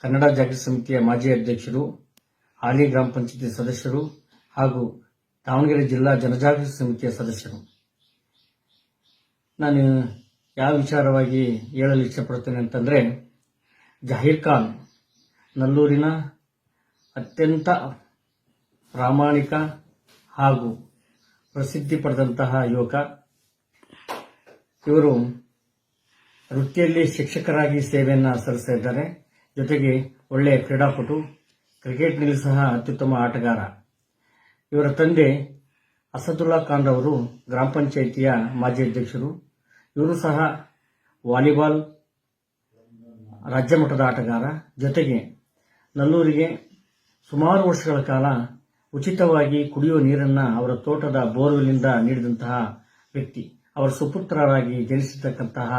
ಕನ್ನಡ ಜಾಗೃತಿ ಸಮಿತಿಯ ಮಾಜಿ ಅಧ್ಯಕ್ಷರು, ಹಾಲಿ ಗ್ರಾಮ ಪಂಚಾಯತಿ ಸದಸ್ಯರು ಹಾಗೂ ದಾವಣಗೆರೆ ಜಿಲ್ಲಾ ಜನಜಾಗೃತಿ ಸಮಿತಿಯ ಸದಸ್ಯರು. ನಾನು ಯಾವ ವಿಚಾರವಾಗಿ ಹೇಳಲು ಇಷ್ಟಪಡ್ತೇನೆ ಅಂತಂದರೆ, ಜಹೀರ್ ಖಾನ್ ನಲ್ಲೂರಿನ ಅತ್ಯಂತ ಪ್ರಾಮಾಣಿಕ ಹಾಗೂ ಪ್ರಸಿದ್ಧಿ ಪಡೆದಂತಹ ಯುವಕ. ಇವರು ವೃತ್ತಿಯಲ್ಲಿ ಶಿಕ್ಷಕರಾಗಿ ಸೇವೆಯನ್ನು ಸಲ್ಲಿಸ್ತಾ ಇದ್ದಾರೆ. ಜೊತೆಗೆ ಒಳ್ಳೆಯ ಕ್ರೀಡಾಪಟು, ಕ್ರಿಕೆಟ್ನಲ್ಲಿ ಸಹ ಅತ್ಯುತ್ತಮ ಆಟಗಾರ. ಇವರ ತಂದೆ ಅಸದುಲ್ಲಾ ಖಾನ್ ಅವರು ಗ್ರಾಮ ಪಂಚಾಯಿತಿಯ ಮಾಜಿ ಅಧ್ಯಕ್ಷರು. ಇವರು ಸಹ ವಾಲಿಬಾಲ್ ರಾಜ್ಯ ಮಟ್ಟದ ಆಟಗಾರ. ಜೊತೆಗೆ ನಲ್ಲೂರಿಗೆ ಸುಮಾರು ವರ್ಷಗಳ ಕಾಲ ಉಚಿತವಾಗಿ ಕುಡಿಯುವ ನೀರನ್ನು ಅವರ ತೋಟದ ಬೋರ್ವೆಲ್ನಿಂದ ನೀಡಿದಂತಹ ವ್ಯಕ್ತಿ. ಅವರ ಸುಪುತ್ರರಾಗಿ ಜನಿಸಿರ್ತಕ್ಕಂತಹ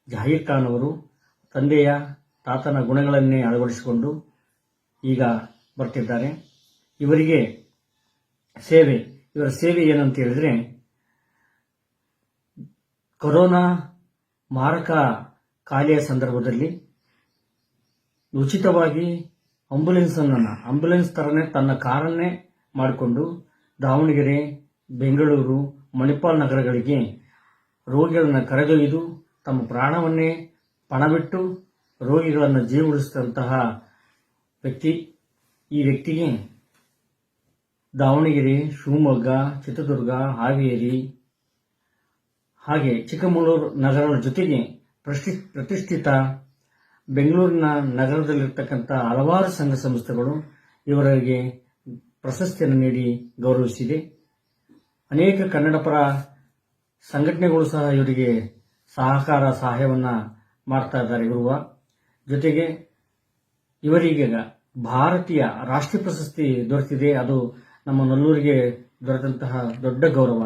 ಜಹೀರ್ ಖಾನ್ ಅವರು ತಂದೆಯ ತಾತನ ಗುಣಗಳನ್ನೇ ಅಳವಡಿಸಿಕೊಂಡು ಈಗ ಬರ್ತಿದ್ದಾರೆ. ಇವರ ಸೇವೆ ಏನಂತ ಹೇಳಿದ್ರೆ, ಕೊರೋನಾ ಮಾರಕ ಕಾಯಿಲೆಯ ಸಂದರ್ಭದಲ್ಲಿ ಉಚಿತವಾಗಿ ಆಂಬುಲೆನ್ಸ್ ತರನೇ ತನ್ನ ಕಾರನ್ನೇ ಮಾಡಿಕೊಂಡು ದಾವಣಗೆರೆ, ಬೆಂಗಳೂರು, ಮಣಿಪಾಲ್ ನಗರಗಳಿಗೆ ರೋಗಿಗಳನ್ನು ಕರೆದೊಯ್ದು ತಮ್ಮ ಪ್ರಾಣವನ್ನೇ ಪಣಬಿಟ್ಟು ರೋಗಿಗಳನ್ನು ಜೀವ ಉಳಿಸಿದಂತಹ ವ್ಯಕ್ತಿ. ಈ ವ್ಯಕ್ತಿಗೆ ದಾವಣಗೆರೆ, ಶಿವಮೊಗ್ಗ, ಚಿತ್ರದುರ್ಗ, ಹಾವೇರಿ ಹಾಗೆ ಚಿಕ್ಕಮಗಳೂರು ನಗರಗಳ ಜೊತೆಗೆ ಪ್ರತಿಷ್ಠಿತ ಬೆಂಗಳೂರಿನ ನಗರದಲ್ಲಿರ್ತಕ್ಕಂಥ ಹಲವಾರು ಸಂಘ ಸಂಸ್ಥೆಗಳು ಇವರಿಗೆ ಪ್ರಶಸ್ತಿಯನ್ನು ನೀಡಿ ಗೌರವಿಸಿದೆ. ಅನೇಕ ಕನ್ನಡಪರ ಸಂಘಟನೆಗಳು ಸಹ ಇವರಿಗೆ ಸಹಾಯವನ್ನು ಮಾಡ್ತಾ ಇದ್ದಾರೆ. ಜೊತೆಗೆ ಇವರಿಗೆ ಭಾರತೀಯ ರಾಷ್ಟ್ರೀಯ ಪ್ರಶಸ್ತಿ ದೊರೆತಿದೆ. ಅದು ನಮ್ಮ ನಲ್ಲೂರಿಗೆ ದೊರೆತಂತಹ ದೊಡ್ಡ ಗೌರವ.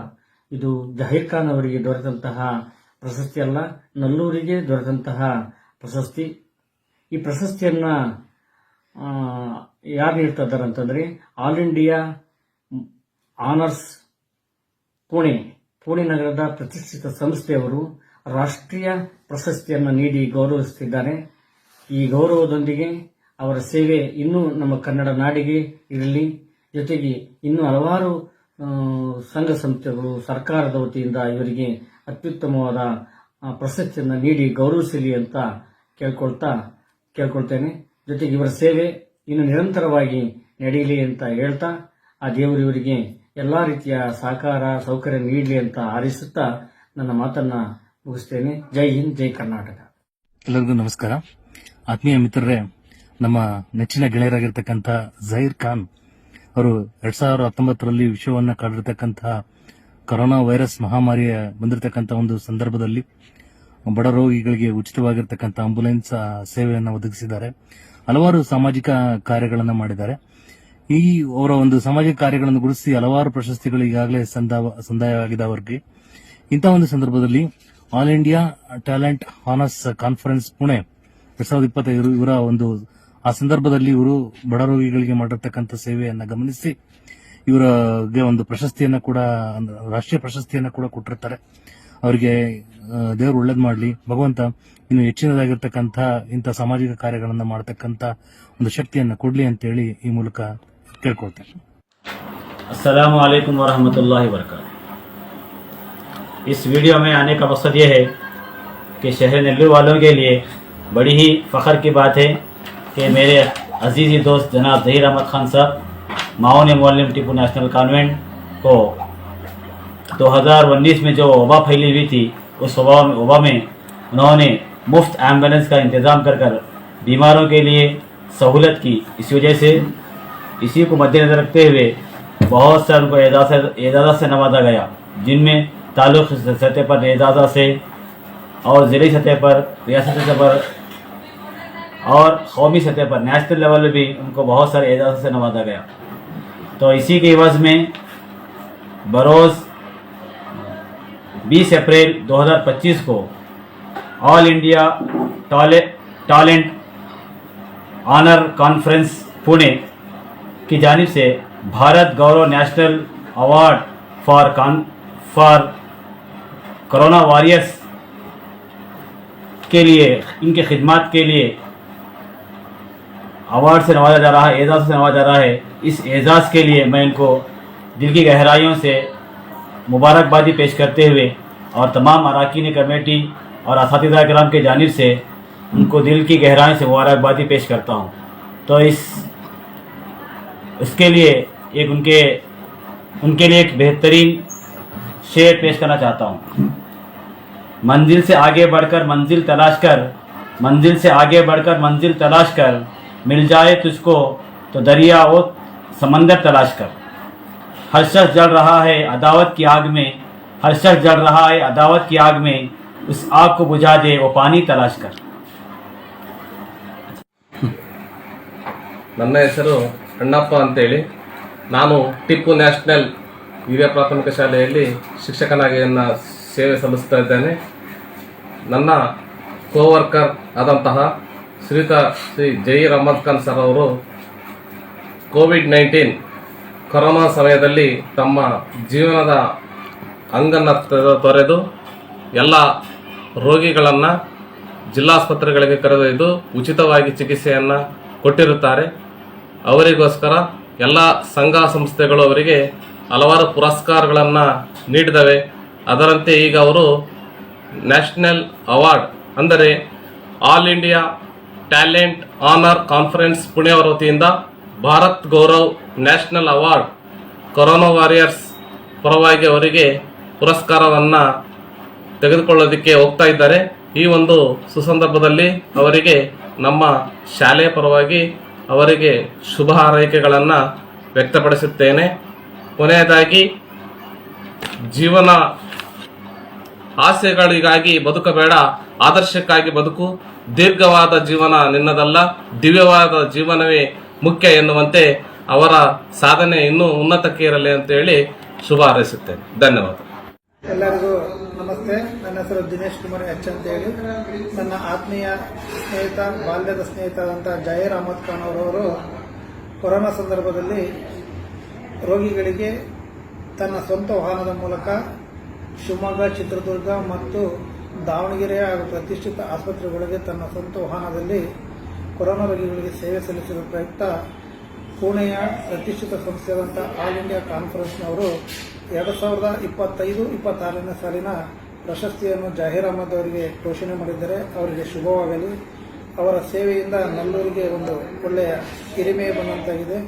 ಇದು ಜಹೀರ್ ಖಾನ್ ಅವರಿಗೆ ದೊರೆತಂತಹ ಪ್ರಶಸ್ತಿ ಅಲ್ಲ, ನಲ್ಲೂರಿಗೆ ದೊರೆತಂತಹ ಪ್ರಶಸ್ತಿ. ಈ ಪ್ರಶಸ್ತಿಯನ್ನ ಯಾರು ನೀಡ್ತಾ ಇದ್ದಾರೆ ಅಂತಂದ್ರೆ, ಆಲ್ ಇಂಡಿಯಾ ಆನರ್ಸ್ ಪುಣೆ ನಗರದ ಪ್ರತಿಷ್ಠಿತ ಸಂಸ್ಥೆಯವರು ರಾಷ್ಟ್ರೀಯ ಪ್ರಶಸ್ತಿಯನ್ನು ನೀಡಿ ಗೌರವಿಸುತ್ತಿದ್ದಾರೆ. ಈ ಗೌರವದೊಂದಿಗೆ ಅವರ ಸೇವೆ ಇನ್ನೂ ನಮ್ಮ ಕನ್ನಡ ನಾಡಿಗೆ ಇರಲಿ. ಜೊತೆಗೆ ಇನ್ನೂ ಹಲವಾರು ಸಂಘ ಸಂಸ್ಥೆಗಳು ಸರ್ಕಾರದ ವತಿಯಿಂದ ಇವರಿಗೆ ಅತ್ಯುತ್ತಮವಾದ ಪ್ರಶಸ್ತಿಯನ್ನು ನೀಡಿ ಗೌರವಿಸಲಿ ಅಂತ ಕೇಳ್ಕೊಳ್ತೇನೆ. ಜೊತೆಗೆ ಇವರ ಸೇವೆ ಇನ್ನು ನಿರಂತರವಾಗಿ ನಡೆಯಲಿ ಅಂತ ಹೇಳ್ತಾ, ಆ ದೇವರು ಇವರಿಗೆ ಎಲ್ಲಾ ರೀತಿಯ ಸಹಕಾರ ಸೌಕರ್ಯ ನೀಡಲಿ ಅಂತ ಹಾರೈಸುತ್ತಾ ನನ್ನ ಮಾತನ್ನ ಮುಗಿಸ್ತೇನೆ. ಜೈ ಹಿಂದ್, ಜೈ ಕರ್ನಾಟಕ. ಎಲ್ಲರಿಗೂ ನಮಸ್ಕಾರ. ಆತ್ಮೀಯ ಮಿತ್ರರೇ, ನಮ್ಮ ನೆಚ್ಚಿನ ಗೆಳೆಯರಾಗಿರ್ತಕ್ಕಂಥ ಜಹೀರ್ ಖಾನ್ ಅವರು 2019ರಲ್ಲಿ ವಿಶ್ವವನ್ನ ಕಾಡಿರ್ತಕ್ಕಂತಹ ಕೊರೋನಾ ವೈರಸ್ ಮಹಾಮಾರಿಯ ಬಂದಿರತಕ್ಕಂಥ ಒಂದು ಸಂದರ್ಭದಲ್ಲಿ ಬಡ ರೋಗಿಗಳಿಗೆ ಉಚಿತವಾಗಿರ್ತಕ್ಕಂಥ ಆಂಬುಲೆನ್ಸ್ ಸೇವೆಯನ್ನು ಒದಗಿಸಿದ್ದಾರೆ. ಹಲವಾರು ಸಾಮಾಜಿಕ ಕಾರ್ಯಗಳನ್ನು ಮಾಡಿದ್ದಾರೆ. ಈ ಅವರ ಒಂದು ಸಾಮಾಜಿಕ ಕಾರ್ಯಗಳನ್ನು ಗುರುತಿಸಿ ಹಲವಾರು ಪ್ರಶಸ್ತಿಗಳು ಈಗಾಗಲೇ ಸಂದಾಯವಾಗಿದೆ ಅವರಿಗೆ. ಇಂತಹ ಒಂದು ಸಂದರ್ಭದಲ್ಲಿ all India talent honours conference Pune 2025 ಇವರ ಒಂದು ಆ ಸಂದರ್ಭದಲ್ಲಿ ಇವರು ಬಡ ರೋಗಿಗಳಿಗೆ ಮಾಡಿರ್ತಕ್ಕಂಥ ಸೇವೆಯನ್ನ ಗಮನಿಸಿ ಇವರಿಗೆ ಒಂದು ಪ್ರಶಸ್ತಿಯನ್ನ ಕೂಡ, ರಾಷ್ಟ್ರೀಯ ಪ್ರಶಸ್ತಿಯನ್ನ ಕೂಡ ಕೊಟ್ಟಿರ್ತಾರೆ. ಅವರಿಗೆ ದೇವರು ಒಳ್ಳೇದ್ ಮಾಡಲಿ, ಭಗವಂತ ಇನ್ನು ಹೆಚ್ಚಿನದಾಗಿರ್ತಕ್ಕಂಥ ಇಂಥ ಸಾಮಾಜಿಕ ಕಾರ್ಯಗಳನ್ನ ಮಾಡತಕ್ಕಂಥ ಒಂದು ಶಕ್ತಿಯನ್ನ ಕೊಡ್ಲಿ ಅಂತೇಳಿ ಈ ಮೂಲಕ ಕೇಳ್ಕೊಳ್ತೇನೆ. अस्सलाम वालेकुम वरहमतुल्लाहि वबरकातुहू। इस वीडियो में आने का मकसद ये है कि शहर नेल्लूर वालों के लिए बड़ी ही फ़ख्र की बात है कि मेरे अजीज़ी दोस्त जनाब ज़हीर अहमद खान साहब माओन मुअल्लिम टिपू नेशनल कॉन्वेंट को 2019 में जो वबा फैली हुई थी, उस वबा में उन्होंने मुफ्त एम्बुलेंस का इंतज़ाम कर बीमारों के लिए सहूलत की। इस वजह से इसी को मद्देनज़र रखते हुए बहुत से उनको एजाज़ा से नवाजा गया, जिनमें ताल्लुक़ सतह पर एजाज़ा से और ज़िली सतह पर, रियासती सतह पर और कौमी सतह पर, नेशनल लेवल पर भी उनको बहुत सारे एजाज़ा से नवाजा गया। तो इसी के एवज़ में बरोज़ 20 अप्रैल 2025 को all India talent honour conference Pune की जानिब से Bharat Gaurav national award for corona warriors के लिए, इनके खिदमत के लिए अवार्ड से नवाजा जा रहा है, एजाज़ से नवाजा जा रहा है। इस एजाज़ के लिए मैं इनको दिल की गहराइयों से मुबारकबादी पेश करते हुए और तमाम अरकान कमेटी और असातिज़ा किराम के जानिब से उनको दिल की गहराइयों से मुबारकबादी पेश करता हूँ। तो इसके लिए उनके लिए एक बेहतरीन शेर पेश करना चाहता हूँ। मंजिल से आगे बढ़कर मंजिल तलाश कर, मंजिल से आगे बढ़कर मंजिल तलाश कर, मिल जाए तुझको तो दरिया और समंदर तलाश कर। हर शख्स जल रहा है अदावत की आग में, हर शख्स जल रहा है अदावत की आग में, उस आग को बुझा दे वो पानी तलाश कर। ನನ್ನ ಹೆಸರು ಅಣ್ಣಪ್ಪ ಅಂತೇಳಿ, ನಾನು ಟಿಪ್ಪು ನ್ಯಾಷನಲ್ ಹಿರಿಯ ಪ್ರಾಥಮಿಕ ಶಾಲೆಯಲ್ಲಿ ಶಿಕ್ಷಕನಾಗಿ ಸೇವೆ ಸಲ್ಲಿಸ್ತಾ ಇದ್ದೇನೆ. ನನ್ನ ಕೋವರ್ಕರ್ ಆದಂತಹ ಶ್ರೀ ಝಹೀರ್ ಅಹಮದ್ ಖಾನ್ ಸರ್ ಅವರು ಕೋವಿಡ್-19 ಕೊರೋನಾ ಸಮಯದಲ್ಲಿ ತಮ್ಮ ಜೀವನದ ಅಂಗನ್ನು ತೊರೆದು ಎಲ್ಲ ರೋಗಿಗಳನ್ನು ಜಿಲ್ಲಾಸ್ಪತ್ರೆಗಳಿಗೆ ಕರೆದೊಯ್ದು ಉಚಿತವಾಗಿ ಚಿಕಿತ್ಸೆಯನ್ನು ಕೊಟ್ಟಿರುತ್ತಾರೆ. ಅವರಿಗೋಸ್ಕರ ಎಲ್ಲ ಸಂಘ ಸಂಸ್ಥೆಗಳು ಅವರಿಗೆ ಹಲವಾರು ಪುರಸ್ಕಾರಗಳನ್ನು ನೀಡಿದವೆ. ಅದರಂತೆ ಈಗ ಅವರು ನ್ಯಾಷನಲ್ ಅವಾರ್ಡ್ ಅಂದರೆ all India talent honour conference Pune ಅವರ ವತಿಯಿಂದ Bharat Gaurav national award corona warriors ಪರವಾಗಿ ಅವರಿಗೆ ಪುರಸ್ಕಾರವನ್ನು ತೆಗೆದುಕೊಳ್ಳೋದಕ್ಕೆ ಹೋಗ್ತಾ ಇದ್ದಾರೆ. ಈ ಒಂದು ಸುಸಂದರ್ಭದಲ್ಲಿ ಅವರಿಗೆ ನಮ್ಮ ಶಾಲೆಯ ಪರವಾಗಿ ಅವರಿಗೆ ಶುಭ ಹಾರೈಕೆಗಳನ್ನು ವ್ಯಕ್ತಪಡಿಸುತ್ತೇನೆ. ಕೊನೆಯದಾಗಿ, ಜೀವನ ಆಸೆಗಳಿಗಾಗಿ ಬದುಕಬೇಡ, ಆದರ್ಶಕ್ಕಾಗಿ ಬದುಕು. ದೀರ್ಘವಾದ ಜೀವನ ನಿನ್ನದಲ್ಲ, ದಿವ್ಯವಾದ ಜೀವನವೇ ಮುಖ್ಯ ಎನ್ನುವಂತೆ ಅವರ ಸಾಧನೆ ಇನ್ನೂ ಉನ್ನತಕ್ಕೆ ಇರಲಿ ಅಂತೇಳಿ ಶುಭ ಹಾರೈಸುತ್ತೇನೆ. ಧನ್ಯವಾದ. ಎಲ್ಲರಿಗೂ ನಮಸ್ತೆ. ನನ್ನ ಹೆಸರು ದಿನೇಶ್ ಕುಮಾರ್ ಎಚ್ ಅಂತ ಹೇಳಿ. ನನ್ನ ಆತ್ಮೀಯ ಸ್ನೇಹಿತ, ಬಾಲ್ಯದ ಸ್ನೇಹಿತರಾದಂಥ ಝಹೀರ್ ಅಹಮದ್ ಖಾನ್ ಅವರವರು ಕೊರೋನಾ ಸಂದರ್ಭದಲ್ಲಿ ರೋಗಿಗಳಿಗೆ ತನ್ನ ಸ್ವಂತ ವಾಹನದ ಮೂಲಕ ಶಿವಮೊಗ್ಗ, ಚಿತ್ರದುರ್ಗ ಮತ್ತು ದಾವಣಗೆರೆಯ ಹಾಗೂ ಪ್ರತಿಷ್ಠಿತ ಆಸ್ಪತ್ರೆಗಳಿಗೆ ತನ್ನ ಸ್ವಂತ ವಾಹನದಲ್ಲಿ ಕೊರೋನಾ ರೋಗಿಗಳಿಗೆ ಸೇವೆ ಸಲ್ಲಿಸಿದ ಪ್ರಯುಕ್ತ ಪುಣೆಯ ಪ್ರತಿಷ್ಠಿತ ಸಂಸ್ಥೆಯಾದಂಥ ಆಲ್ ಇಂಡಿಯಾ ಕಾನ್ಫರೆನ್ಸ್ನವರು 2025-26ನೇ ಸಾಲಿನ ಪ್ರಶಸ್ತಿಯನ್ನು ಝಹೀರ್ ಅಹಮದ್ ಅವರಿಗೆ ಘೋಷಣೆ ಮಾಡಿದ್ದಾರೆ. ಅವರಿಗೆ ಶುಭವಾಗಲಿ. ಅವರ ಸೇವೆಯಿಂದ ನಲ್ಲೂರಿಗೆ ಒಂದು ಒಳ್ಳೆಯ ಹಿರಿಮೆ ಬಂದಂತಾಗಿದೆ.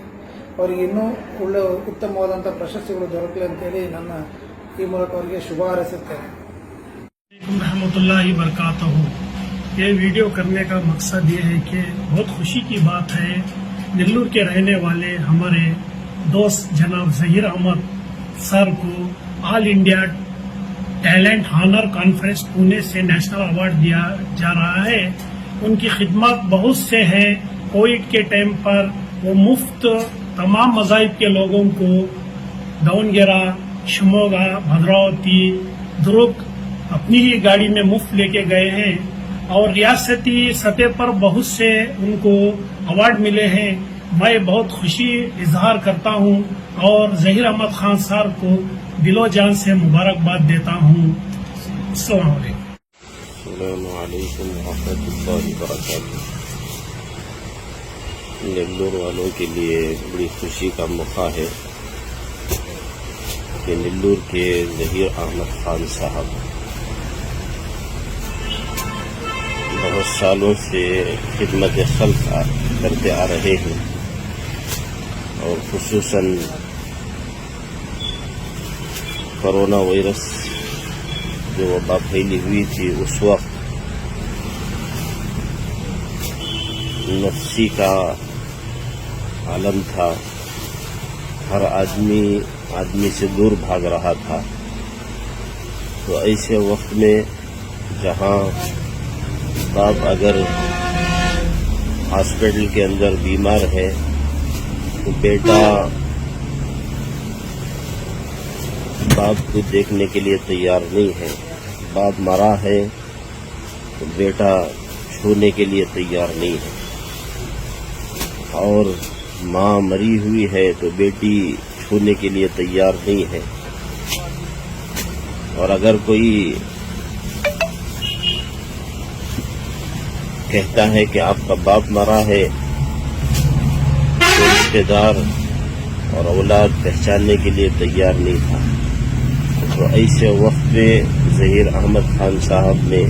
ಅವರಿಗೆ ಇನ್ನೂ ಒಳ್ಳೆಯ ಉತ್ತಮವಾದಂಥ ಪ್ರಶಸ್ತಿಗಳು ದೊರಕಲಿ ಅಂತೇಳಿ ನನ್ನ ಈ ಮೂಲಕ ಅವರಿಗೆ ಶುಭ ಹಾರೈಸುತ್ತೇನೆ. रहमतुल्लाहि बरकातहू। ये वीडियो करने का मकसद ये है कि बहुत खुशी की बात है, नेल्लूर के रहने वाले हमारे दोस्त जनाब ज़हीर अहमद सर को all India talent honour conference Pune से नेशनल अवार्ड दिया जा रहा है। उनकी खिदमत बहुत से हैं। कोविड के टाइम पर वो मुफ्त तमाम मज़ाहिब के लोगों को दावणगेरा, शिवमोगा, भद्रावती, दुर्ग अपनी ही गाड़ी में मुफ्त लेके गए हैं और रियासती सतह पर बहुत से उनको अवार्ड मिले हैं। मैं बहुत खुशी इजहार करता हूं और जहीर अहमद खान साहब को दिलो जान से मुबारकबाद देता हूं। अस्सलाम वालेकुम रहमतुल्लाहि व बरकातुहू। नेल्लोर वालों के लिए बड़ी खुशी का मौका है कि नेल्लोर के जहीर अहमद खान साहब बहुत सालों से खिदमत खल्क करते आ रहे हैं और खुसूसन कोरोना वायरस जो वबा फैली हुई थी उस वक्त नफसी का आलम था, हर आदमी से दूर भाग रहा था। तो ऐसे वक्त में जहां बाप अगर हॉस्पिटल के अंदर बीमार है तो बेटा बाप को देखने के लिए तैयार नहीं है, बाप मरा है तो बेटा छूने के लिए तैयार नहीं है, और माँ मरी हुई है तो बेटी छूने के लिए तैयार नहीं है। और अगर कोई कहता है कि आपका बाप मरा है तो रिश्तेदार और औलाद पहचानने के लिए तैयार नहीं था। तो ऐसे वक्त में जहीर अहमद खान साहब ने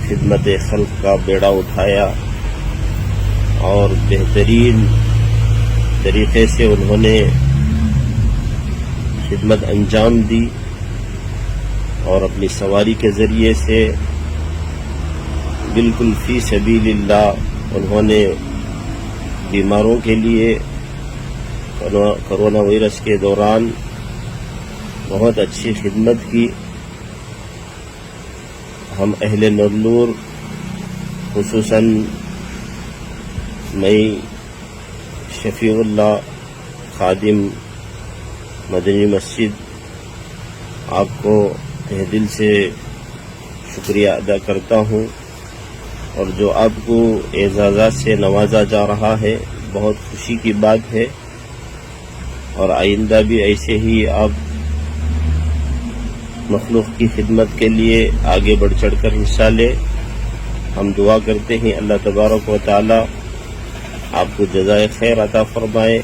खिदमत खल्क का बेड़ा उठाया और बेहतरीन तरीके से उन्होंने खिदमत अंजाम दी और अपनी सवारी के जरिए से बिल्कुल फी सबीलिल्लाह उन्होंने बीमारों के लिए कोरोना वायरस के दौरान बहुत अच्छी खिदमत की। हम अहले नेल्लोर खुसूसन मैं शफीउल्लाह खादिम मदनी मस्जिद आपको तहे दिल से शुक्रिया अदा करता हूँ, और जो आपको एजाज़ात से नवाजा जा रहा है बहुत खुशी की बात है, और आइंदा भी ऐसे ही आप मखलूक की खिदमत के लिए आगे बढ़ चढ़कर हिस्सा ले। हम दुआ करते हैं अल्लाह तबारक व तआला आपको जज़ाए खैर अता फरमाए,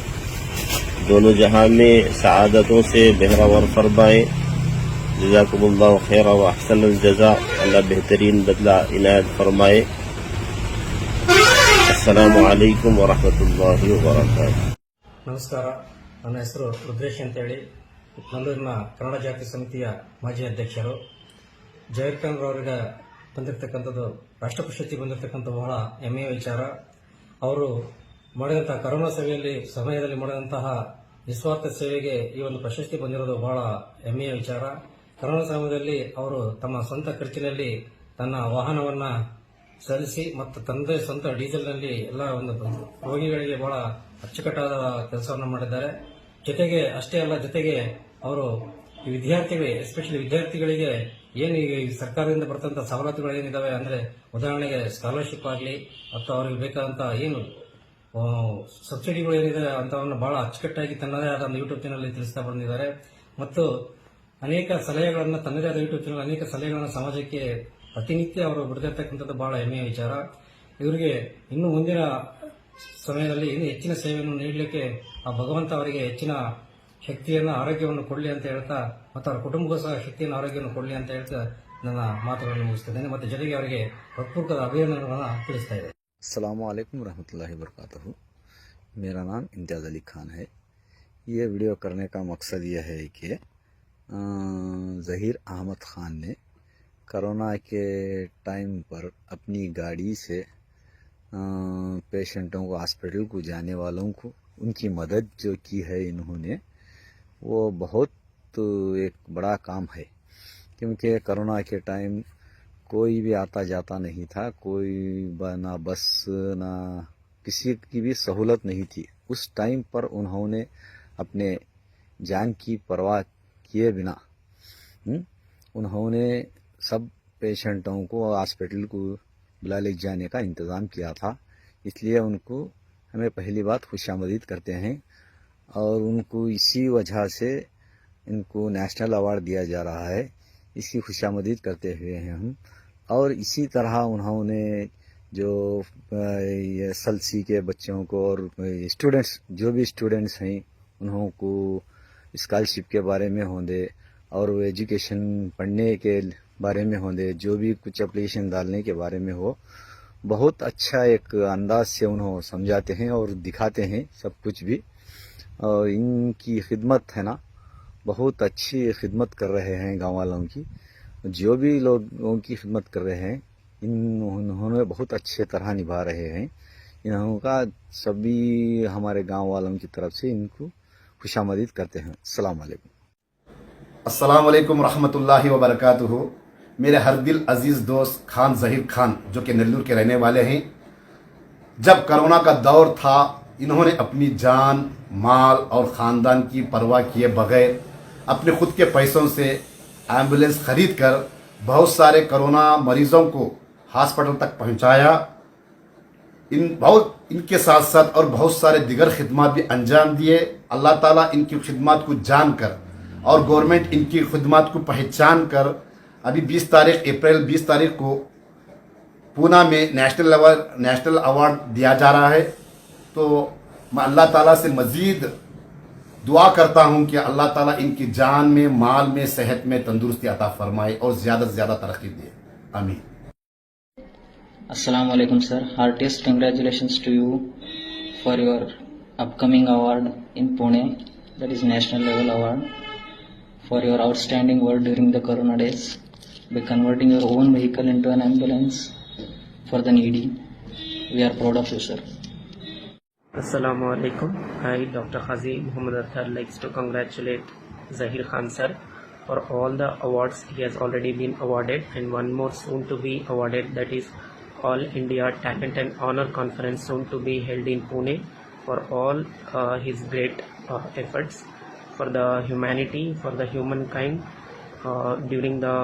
दोनों जहां में सआदतों से बहरावर फरमाए। जज़ाकुमुल्लाहु खैरा व अहसनुल जज़ा, अल्लाह बेहतरीन बदला इनायत फरमाए। अस्सलामु अलैकुम व रहमतुल्लाहि व बरकातुहू। ನಮಸ್ಕಾರ, ನನ್ನ ಹೆಸರು ರುದ್ರೇಶ್ ಅಂತೇಳಿ ನಲ್ಲೂರಿನ ಕನ್ನಡ ಜಾತಿ ಸಮಿತಿಯ ಮಾಜಿ ಅಧ್ಯಕ್ಷರು. ಜಹೀರ್ ಖಾನ್ ಅವರಿಗೆ ಬಂದಿರತಕ್ಕಂಥದ್ದು ರಾಷ್ಟ್ರ ಪ್ರಶಸ್ತಿ ಬಂದಿರತಕ್ಕಂಥ ಬಹಳ ಹೆಮ್ಮೆಯ ವಿಚಾರ. ಅವರು ಮಾಡಿದಂತಹ ಕರೋನಾ ಸಮಯದಲ್ಲಿ ಮಾಡಿದಂತಹ ನಿಸ್ವಾರ್ಥ ಸೇವೆಗೆ ಈ ಒಂದು ಪ್ರಶಸ್ತಿ ಬಂದಿರೋದು ಬಹಳ ಹೆಮ್ಮೆಯ ವಿಚಾರ. ಕರೋನಾ ಸಮಯದಲ್ಲಿ ಅವರು ತಮ್ಮ ಸ್ವಂತ ಖರ್ಚಿನಲ್ಲಿ ತನ್ನ ವಾಹನವನ್ನ ಸಲ್ಲಿಸಿ ಮತ್ತು ತನ್ನದೇ ಸ್ವಂತ ಡೀಸೆಲ್ನಲ್ಲಿ ಎಲ್ಲ ಒಂದು ರೋಗಿಗಳಿಗೆ ಬಹಳ ಅಚ್ಚುಕಟ್ಟಾದ ಕೆಲಸವನ್ನು ಮಾಡಿದ್ದಾರೆ. ಜೊತೆಗೆ ಅಷ್ಟೇ ಅಲ್ಲ, ಜೊತೆಗೆ ಅವರು ವಿದ್ಯಾರ್ಥಿಗಳಿಗೆ, ಎಸ್ಪೆಷಲಿ ವಿದ್ಯಾರ್ಥಿಗಳಿಗೆ ಏನು ಈ ಸರ್ಕಾರದಿಂದ ಬರ್ತಂತ ಸವಲತ್ತುಗಳು ಏನಿದಾವೆ ಅಂದ್ರೆ, ಉದಾಹರಣೆಗೆ ಸ್ಕಾಲರ್ಶಿಪ್ ಆಗಲಿ ಮತ್ತು ಅವರಿಗೆ ಬೇಕಾದಂತ ಏನು ಸಬ್ಸಿಡಿಗಳು ಏನಿದೆ ಅಂತವನ್ನು ಬಹಳ ಅಚ್ಚುಕಟ್ಟಾಗಿ ತನ್ನದೇ ಆದ ಒಂದು ಯೂಟ್ಯೂಬ್ ಚಾನಲ್ ತಿಳಿಸ್ತಾ ಬಂದಿದ್ದಾರೆ. ಮತ್ತು ಅನೇಕ ಸಲಹೆಗಳನ್ನು ತನ್ನದೇ ಆದ ಯೂಟ್ಯೂಬ್ ಚಾನಲ್ ಅನೇಕ ಸಲಹೆಗಳನ್ನು ಸಮಾಜಕ್ಕೆ ಪ್ರತಿನಿತ್ಯ ಅವರು ಬಿಡ್ತಿರ್ತಕ್ಕಂಥದ್ದು ಬಹಳ ಹೆಮ್ಮೆಯ ವಿಚಾರ. ಇವರಿಗೆ ಇನ್ನು ಮುಂದಿನ ಸಮಯದಲ್ಲಿ ಇನ್ನೂ ಹೆಚ್ಚಿನ ಸೇವೆಯನ್ನು ನೀಡಲಿಕ್ಕೆ ಆ ಭಗವಂತ ಅವರಿಗೆ ಹೆಚ್ಚಿನ ಶಕ್ತಿಯನ್ನು, ಆರೋಗ್ಯವನ್ನು ಕೊಡಲಿ ಅಂತ ಹೇಳ್ತಾ, ಮತ್ತು ಅವರ ಕುಟುಂಬಕ್ಕೂ ಸಹ ಶಕ್ತಿಯನ್ನು, ಆರೋಗ್ಯವನ್ನು ಕೊಡಲಿ ಅಂತ ಹೇಳ್ತಾ ನನ್ನ ಮಾತುಗಳನ್ನು ಮುಗಿಸ್ತೇನೆ. ಮತ್ತು ಜೊತೆಗೆ ಅವರಿಗೆ ಹೃತ್ಪೂರ್ವಕ ಅಭಿನಂದನೆಗಳನ್ನು ತಿಳಿಸ್ತಾ ಇದೆ. अस्सलाम वालेकुम रहमतुल्लाहि व बरकातुहू। मेरा नाम इम्तियाज़ अली खान है। ये वीडियो करने का मकसद ये है कि ज़हीर अहमद खान ने कोरोना के टाइम पर अपनी गाड़ी से पेशेंटों को, हॉस्पिटल को जाने वालों को उनकी मदद जो की है इन्होंने, वो बहुत एक बड़ा काम है। क्योंकि कोरोना के टाइम कोई भी आता जाता नहीं था, कोई ना बस ना किसी की भी सहूलत नहीं थी। उस टाइम पर उन्होंने अपने जान की परवाह किए बिना उन्होंने सब पेशेंटों को हॉस्पिटल को बुला ले जाने का इंतज़ाम किया था। इसलिए उनको हमें पहली बात खुशामदीद करते हैं और उनको इसी वजह से इनको नेशनल अवार्ड दिया जा रहा है। इसकी खुशामदीद करते हुए हैं हम। और इसी तरह उन्होंने जो SLC के बच्चों को और स्टूडेंट्स जो भी स्टूडेंट्स हैं उनको स्कॉलरशिप के बारे में होंगे और एजुकेशन पढ़ने के बारे में होंगे, जो भी कुछ एप्लीकेशन डालने के बारे में हो, बहुत अच्छा एक अंदाज से उन्हें समझाते हैं और दिखाते हैं सब कुछ भी। और इनकी खिदमत है ना, बहुत अच्छी खिदमत कर रहे हैं गाँव वालों की। जो भी लोगों की खिदमत कर रहे हैं इन्होंने बहुत अच्छे तरह निभा रहे हैं। इनका सभी हमारे गांव वालों की तरफ से इनको खुशामदीद करते हैं। अस्सलाम वालेकुम। अस्सलाम वालेकुम रहमतुल्लाहि व बरकातुहू। मेरे हर दिल अजीज़ दोस्त खान ज़हीर खान जो कि नेल्लूर के रहने वाले हैं, जब कोरोना का दौर था इन्होंने अपनी जान माल और ख़ानदान की परवाह किए बगैर अपने खुद के पैसों से एम्बुलेंस खरीद कर बहुत सारे कोरोना मरीजों को हॉस्पिटल तक पहुंचाया। इनके साथ साथ और बहुत सारे दिगर खिदमात भी अंजाम दिए। अल्लाह ताला इनकी खिदमात को जानकर और गवर्नमेंट इनकी खिदमात को पहचान कर अभी 20 तारीख को पूना में नेशनल अवार्ड दिया जा रहा है। तो मैं अल्लाह ताला से मज़ीद दुआ करता हूं कि अल्लाह ताला इनकी जान में माल में सेहत में तंदुरुस्ती अता फरमाए और ज़्यादा से ज़्यादा तरक्की दे। आमीन। Assalamu alaikum sir. Heartiest congratulations to you for your upcoming award in Pune, that is national level award, for your outstanding work during the corona days by converting your own vehicle into an ambulance for the needy. We are proud of you sir. Assalamu alaikum. I, Dr. Khazi Muhammad Akhtar, likes to congratulate Zahir Khan sir for all the awards he has already been awarded, and one more soon to be awarded, that is All India Talent and Honor Conference, soon to be held in Pune, for all his great efforts for the humanity, for the humankind during the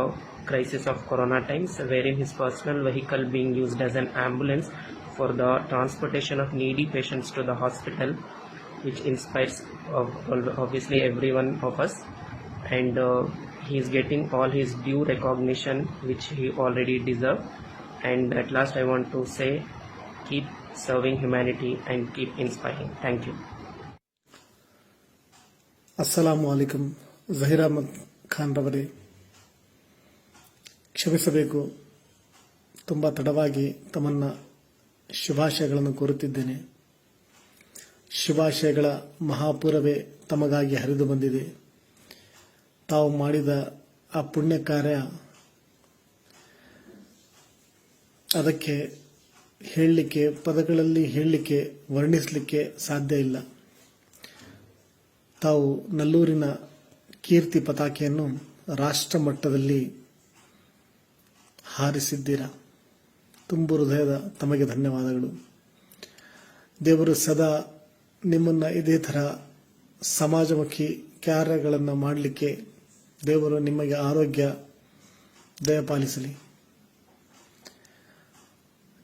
crisis of corona times, wherein his personal vehicle being used as an ambulance for the transportation of needy patients to the hospital, which inspires obviously everyone of us, and he is getting all his due recognition which he already deserved. And at last I want to say, keep serving humanity and keep inspiring. Thank you. ಅಸ್ಸಲಾಮು ಅಲೈಕುಂ. Zaheer Ahmed Khan ರವರೇ, ಕ್ಷಮಿಸಬೇಕು, ತುಂಬ ತಡವಾಗಿ ತಮ್ಮನ್ನ ಶುಭಾಶಯಗಳನ್ನು ಕೋರುತ್ತಿದ್ದೇನೆ. ಶುಭಾಶಯಗಳ ಮಹಾಪೂರವೇ ತಮಗಾಗಿ ಹರಿದು ಬಂದಿದೆ. ತಾವು ಮಾಡಿದ ಆ ಪುಣ್ಯ ಕಾರ್ಯ, ಅದಕ್ಕೆ ಹೇಳಲಿಕ್ಕೆ, ಪದಗಳಲ್ಲಿ ಹೇಳಲಿಕ್ಕೆ, ವರ್ಣಿಸಲಿಕ್ಕೆ ಸಾಧ್ಯ ಇಲ್ಲ. ತಾವು ನಲ್ಲೂರಿನ ಕೀರ್ತಿ ಪತಾಕೆಯನ್ನು ರಾಷ್ಟ್ರ ಮಟ್ಟದಲ್ಲಿ ಹಾರಿಸಿದ್ದೀರಾ. ತುಂಬು ಹೃದಯದ ತಮಗೆ ಧನ್ಯವಾದಗಳು. ದೇವರು ಸದಾ ನಿಮ್ಮನ್ನು ಇದೇ ಥರ ಸಮಾಜಮುಖಿ ಕಾರ್ಯಗಳನ್ನು ಮಾಡಲಿಕ್ಕೆ ದೇವರು ನಿಮಗೆ ಆರೋಗ್ಯ ದಯಪಾಲಿಸಲಿ.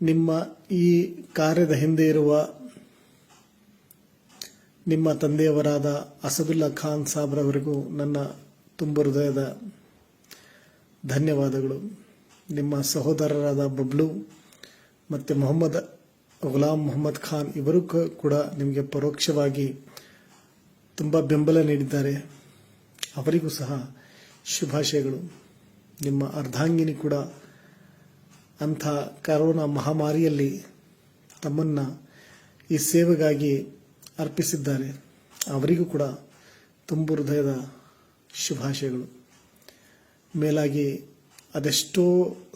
ನಿಮ್ಮ ಈ ಕಾರ್ಯದ ಹಿಂದೆ ಇರುವ ನಿಮ್ಮ ತಂದೆಯವರಾದ ಅಸದುಲ್ಲಾ ಖಾನ್ ಸಾಬ್ರವರಿಗೂ ನನ್ನ ತುಂಬು ಹೃದಯದ ಧನ್ಯವಾದಗಳು. ನಿಮ್ಮ ಸಹೋದರರಾದ ಬಬ್ಲು ಮತ್ತು ಗುಲಾಂ ಮೊಹಮ್ಮದ್ ಖಾನ್ ಇವರು ಕೂಡ ನಿಮಗೆ ಪರೋಕ್ಷವಾಗಿ ತುಂಬ ಬೆಂಬಲ ನೀಡಿದ್ದಾರೆ. ಅವರಿಗೂ ಸಹ ಶುಭಾಶಯಗಳು. ನಿಮ್ಮ ಅರ್ಧಾಂಗಿನಿ ಕೂಡ ಅಂಥ ಕರೋನಾ ಮಹಾಮಾರಿಯಲ್ಲಿ ತಮ್ಮನ್ನು ಈ ಸೇವೆಗಾಗಿ ಅರ್ಪಿಸಿದ್ದಾರೆ. ಅವರಿಗೂ ಕೂಡ ತುಂಬು ಹೃದಯದ ಶುಭಾಶಯಗಳು. ಮೇಲಾಗಿ ಅದೆಷ್ಟೋ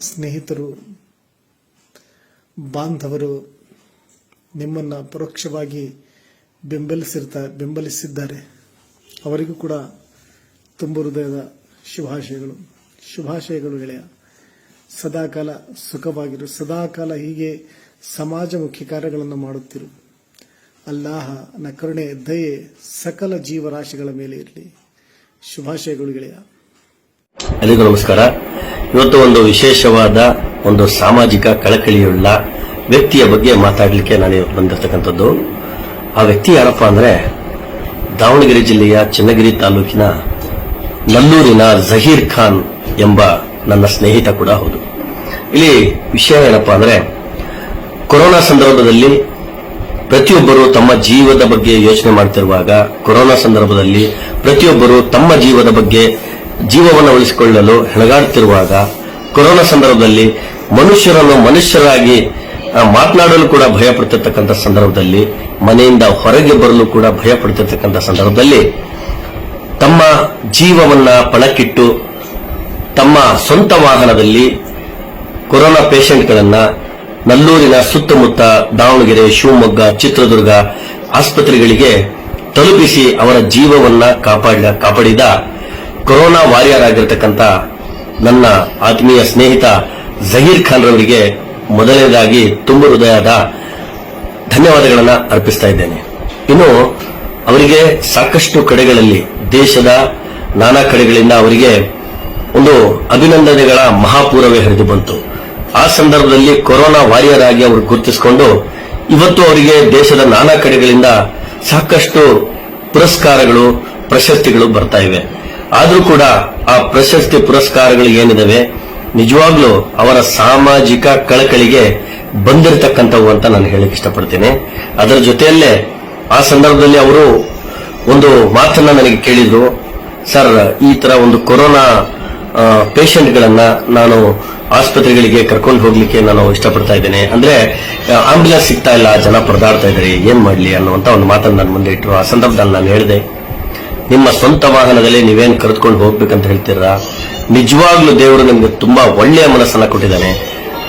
ಸ್ನೇಹಿತರು, ಬಾಂಧವರು ನಿಮ್ಮನ್ನು ಪರೋಕ್ಷವಾಗಿ ಬೆಂಬಲಿಸಿದ್ದಾರೆ. ಅವರಿಗೂ ಕೂಡ ತುಂಬು ಹೃದಯದ ಶುಭಾಶಯಗಳು. ಶುಭಾಶಯಗಳು ಗೆಳೆಯ. ಸದಾಕಾಲ ಸುಖವಾಗಿರು. ಸದಾಕಾಲ ಹೀಗೆ ಸಮಾಜಮುಖಿ ಕಾರ್ಯಗಳನ್ನು ಮಾಡುತ್ತಿರು. ಅಲ್ಲಾಹನ ಕರುಣೆ, ದಯೆ ಸಕಲ ಜೀವರಾಶಿಗಳ ಮೇಲೆ ಇರಲಿ. ಶುಭಾಶಯಗಳು ಗೆಳೆಯ. ಎಲ್ಲರಿಗೂ ನಮಸ್ಕಾರ. ಇವತ್ತು ಒಂದು ವಿಶೇಷವಾದ ಒಂದು ಸಾಮಾಜಿಕ ಕಳಕಳಿಯುಳ್ಳ ವ್ಯಕ್ತಿಯ ಬಗ್ಗೆ ಮಾತಾಡಲಿಕ್ಕೆ ನಾನು ಇವತ್ತು ಬಂದಿರತಕ್ಕಂಥದ್ದು. ಆ ವ್ಯಕ್ತಿ ಯಾರಪ್ಪ ಅಂದ್ರೆ ದಾವಣಗೆರೆ ಜಿಲ್ಲೆಯ ಚನ್ನಗಿರಿ ತಾಲೂಕಿನ ನಲ್ಲೂರಿನ ಜಹೀರ್ ಖಾನ್ ಎಂಬ ನನ್ನ ಸ್ನೇಹಿತ ಕೂಡ ಹೌದು. ಇಲ್ಲಿ ವಿಷಯ ಏನಪ್ಪಾ ಅಂದ್ರೆ, ಕೊರೋನಾ ಸಂದರ್ಭದಲ್ಲಿ ಪ್ರತಿಯೊಬ್ಬರು ತಮ್ಮ ಜೀವದ ಬಗ್ಗೆ ಯೋಚನೆ ಮಾಡ್ತಿರುವಾಗ, ಕೊರೋನಾ ಸಂದರ್ಭದಲ್ಲಿ ಪ್ರತಿಯೊಬ್ಬರು ತಮ್ಮ ಜೀವದ ಬಗ್ಗೆ ಜೀವವನ್ನು ಉಳಿಸಿಕೊಳ್ಳಲು ಹೆಣಗಾಡುತ್ತಿರುವಾಗ, ಕೊರೋನಾ ಸಂದರ್ಭದಲ್ಲಿ ಮನುಷ್ಯರನ್ನು ಮನುಷ್ಯರಾಗಿ ಮಾತನಾಡಲು ಕೂಡ ಭಯ ಪಡ್ತಿರ್ತಕ್ಕಂಥ ಸಂದರ್ಭದಲ್ಲಿ, ಮನೆಯಿಂದ ಹೊರಗೆ ಬರಲು ಕೂಡ ಭಯ ಪಡ್ತಿರ್ತಕ್ಕಂಥ ಸಂದರ್ಭದಲ್ಲಿ ತಮ್ಮ ಜೀವವನ್ನ ಪಣಕ್ಕಿಟ್ಟು ತಮ್ಮ ಸ್ವಂತ ವಾಹನದಲ್ಲಿ ಕೊರೋನಾ ಪೇಷಂಟ್ಗಳನ್ನ ನಲ್ಲೂರಿನ ಸುತ್ತಮುತ್ತ ದಾವಣಗೆರೆ, ಶಿವಮೊಗ್ಗ, ಚಿತ್ರದುರ್ಗ ಆಸ್ಪತ್ರೆಗಳಿಗೆ ತಲುಪಿಸಿ ಅವರ ಜೀವವನ್ನ ಕಾಪಾಡಿದ ಕೊರೋನಾ ವಾರಿಯರ್ ಆಗಿರತಕ್ಕಂಥ ನನ್ನ ಆತ್ಮೀಯ ಸ್ನೇಹಿತ ಜಹೀರ್ ಖಾನ್ ರವರಿಗೆ ಮೊದಲನೇದಾಗಿ ತುಂಬ ಹೃದಯದ ಧನ್ಯವಾದಗಳನ್ನು ಅರ್ಪಿಸ್ತಾ ಇದ್ದೇನೆ. ಇನ್ನು ಅವರಿಗೆ ಸಾಕಷ್ಟು ಕಡೆಗಳಲ್ಲಿ, ದೇಶದ ನಾನಾ ಕಡೆಗಳಿಂದ ಅವರಿಗೆ ಒಂದು ಅಭಿನಂದನೆಗಳ ಮಹಾಪೂರವೇ ಹರಿದು ಬಂತು. ಆ ಸಂದರ್ಭದಲ್ಲಿ ಕೊರೋನಾ ವಾರಿಯರ್ ಆಗಿ ಅವರು ಗುರುತಿಸಿಕೊಂಡು ಇವತ್ತು ಅವರಿಗೆ ದೇಶದ ನಾನಾ ಕಡೆಗಳಿಂದ ಸಾಕಷ್ಟು ಪುರಸ್ಕಾರಗಳು, ಪ್ರಶಸ್ತಿಗಳು ಬರ್ತಾ ಇವೆ. ಆದರೂ ಕೂಡ ಆ ಪ್ರಶಸ್ತಿ ಪುರಸ್ಕಾರಗಳು ಏನಿದಾವೆ ನಿಜವಾಗ್ಲೂ ಅವರ ಸಾಮಾಜಿಕ ಕಳಕಳಿಗೆ ಬಂದಿರತಕ್ಕಂಥವು ಅಂತ ನಾನು ಹೇಳಕ್ ಇಷ್ಟಪಡ್ತೇನೆ. ಅದರ ಜೊತೆಯಲ್ಲೇ ಆ ಸಂದರ್ಭದಲ್ಲಿ ಅವರು ಒಂದು ಮಾತನ್ನ ನನಗೆ ಕೇಳಿದ್ರು, ಸರ್ ಈ ತರ ಒಂದು ಕೊರೋನಾ ಪೇಷಂಟ್ಗಳನ್ನ ನಾನು ಆಸ್ಪತ್ರೆಗಳಿಗೆ ಕರ್ಕೊಂಡು ಹೋಗ್ಲಿಕ್ಕೆ ನಾನು ಇಷ್ಟಪಡ್ತಾ ಇದ್ದೇನೆ, ಅಂದ್ರೆ ಆಂಬ್ಯುಲೆನ್ಸ್ ಸಿಗ್ತಾ ಇಲ್ಲ, ಜನ ಪರದಾಡ್ತಾ ಇದ್ದಾರೆ, ಏನ್ ಮಾಡ್ಲಿ ಅನ್ನುವಂತ ಒಂದು ಮಾತನ್ನು ನಾನು ಮುಂದೆ ಇಟ್ಟರು. ಆ ಸಂದರ್ಭದಲ್ಲಿ ನಾನು ಹೇಳಿದೆ, ನಿಮ್ಮ ಸ್ವಂತ ವಾಹನದಲ್ಲಿ ನೀವೇನು ಕರೆದುಕೊಂಡು ಹೋಗ್ಬೇಕಂತ ಹೇಳ್ತೀರಾ, ನಿಜವಾಗ್ಲೂ ದೇವರು ನಿಮ್ಗೆ ತುಂಬಾ ಒಳ್ಳೆಯ ಮನಸ್ಸನ್ನ ಕೊಟ್ಟಿದ್ದಾನೆ.